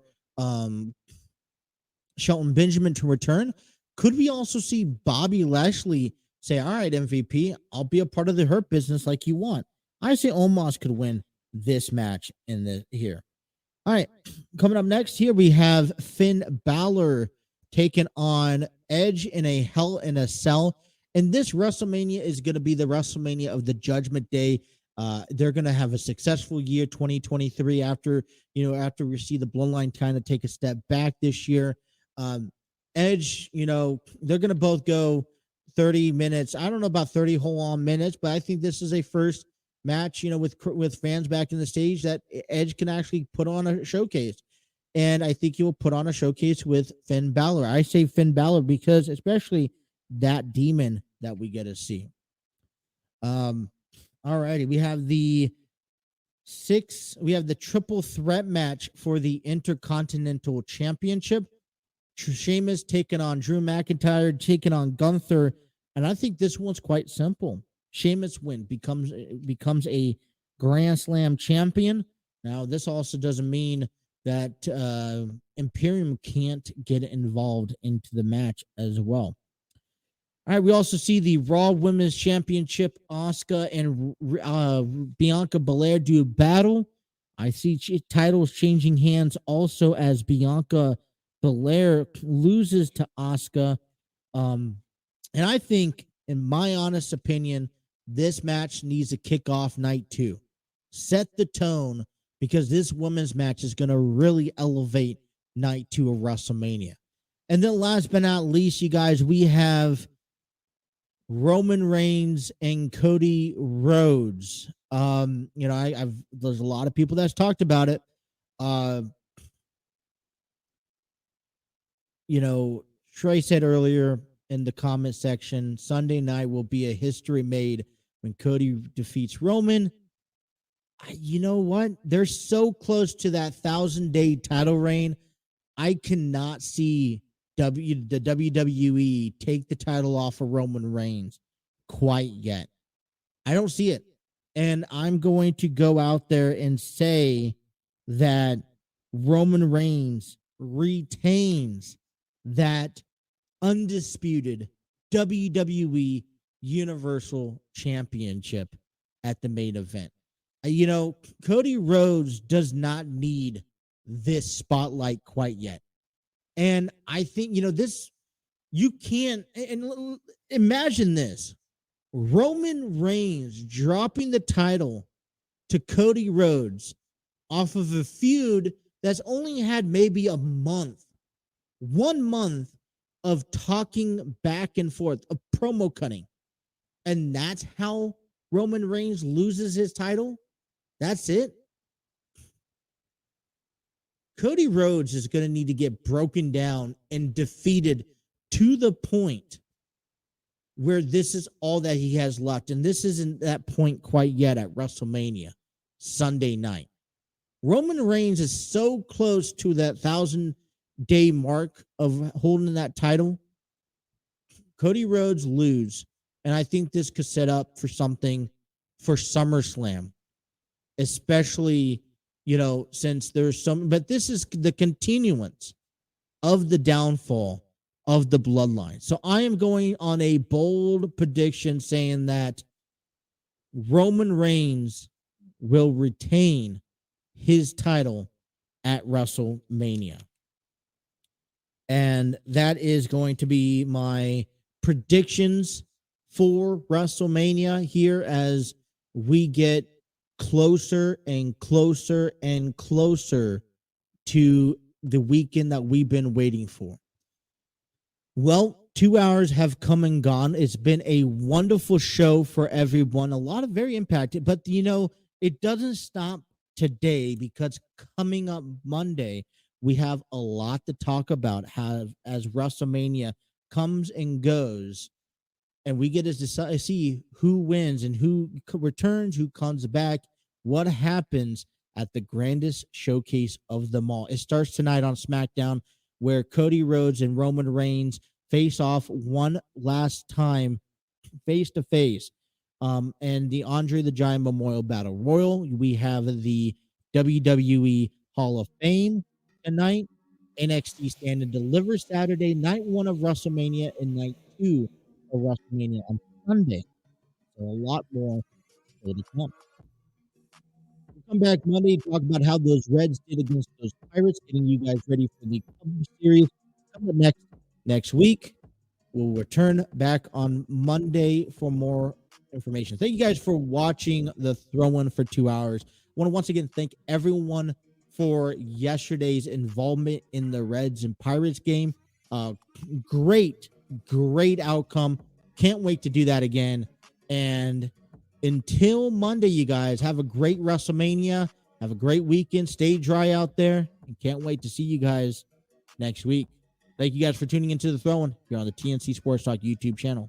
Shelton Benjamin to return? Could we also see Bobby Lashley say, all right, MVP, I'll be a part of the Hurt Business like you want? I say Omos could win this match here. All right, coming up next here, we have Finn Balor taking on Edge in a Hell in a Cell. And this WrestleMania is going to be the WrestleMania of the Judgment Day. They're going to have a successful year, 2023, after we see the Bloodline kind of take a step back this year. Edge, they're going to both go 30 minutes. I don't know about 30 whole on minutes, but I think this is a first match, with fans back in the stage that Edge can actually put on a showcase. And I think he will put on a showcase with Finn Balor. I say Finn Balor because especially that demon that we get to see. All righty. We have the triple threat match for the Intercontinental Championship. Sheamus taking on Drew McIntyre, taking on Gunther. And I think this one's quite simple. Sheamus becomes a Grand Slam champion. Now, this also doesn't mean that Imperium can't get involved into the match as well. All right, we also see the Raw Women's Championship, Asuka and Bianca Belair do battle. I see titles changing hands also as Bianca Belair loses to Asuka. And I think, in my honest opinion, this match needs to kick off night 2. Set the tone, because this women's match is going to really elevate night 2 of WrestleMania. And then last but not least, you guys, we have Roman Reigns and Cody Rhodes. There's a lot of people that's talked about it. Trey said earlier in the comment section, Sunday night will be a history made when Cody defeats Roman. You know what? They're so close to that 1,000-day title reign. I cannot see the WWE take the title off of Roman Reigns quite yet. I don't see it. And I'm going to go out there and say that Roman Reigns retains that undisputed WWE Universal Championship at the main event. Cody Rhodes does not need this spotlight quite yet. And I think, you can't, and imagine this. Roman Reigns dropping the title to Cody Rhodes off of a feud that's only had maybe 1 month of talking back and forth, of promo cutting. And that's how Roman Reigns loses his title. That's it. Cody Rhodes is going to need to get broken down and defeated to the point where this is all that he has left. And this isn't that point quite yet at WrestleMania Sunday night. Roman Reigns is so close to that 1,000-day mark of holding that title. Cody Rhodes lose. And I think this could set up for something for SummerSlam, especially, since there's but this is the continuance of the downfall of the bloodline. So I am going on a bold prediction saying that Roman Reigns will retain his title at WrestleMania. And that is going to be my predictions for WrestleMania here as we get closer and closer and closer to the weekend that we've been waiting for. Well, 2 hours have come and gone. It's been a wonderful show for everyone. A lot of very impacted, but it doesn't stop today because coming up Monday, we have a lot to talk about as WrestleMania comes and goes. And we get to see who wins and who returns, who comes back, what happens at the grandest showcase of them all. It starts tonight on SmackDown, where Cody Rhodes and Roman Reigns face off one last time, face to face. And the Andre the Giant Memorial Battle Royal. We have the WWE Hall of Fame tonight. NXT Stand and Deliver Saturday, night 1 of WrestleMania, and night 2 of WrestleMania on Sunday. So a lot more to come. We'll come back Monday to talk about how those Reds did against those Pirates, getting you guys ready for the Cup Series. Coming up next week. We'll return back on Monday for more information. Thank you guys for watching the throw-in for 2 hours. I want to once again thank everyone for yesterday's involvement in the Reds and Pirates game. Great outcome. Can't wait to do that again. And until Monday, you guys have a great WrestleMania. Have a great weekend. Stay dry out there. And can't wait to see you guys next week. Thank you guys for tuning into the Throwing here on the TNC Sports Talk YouTube channel.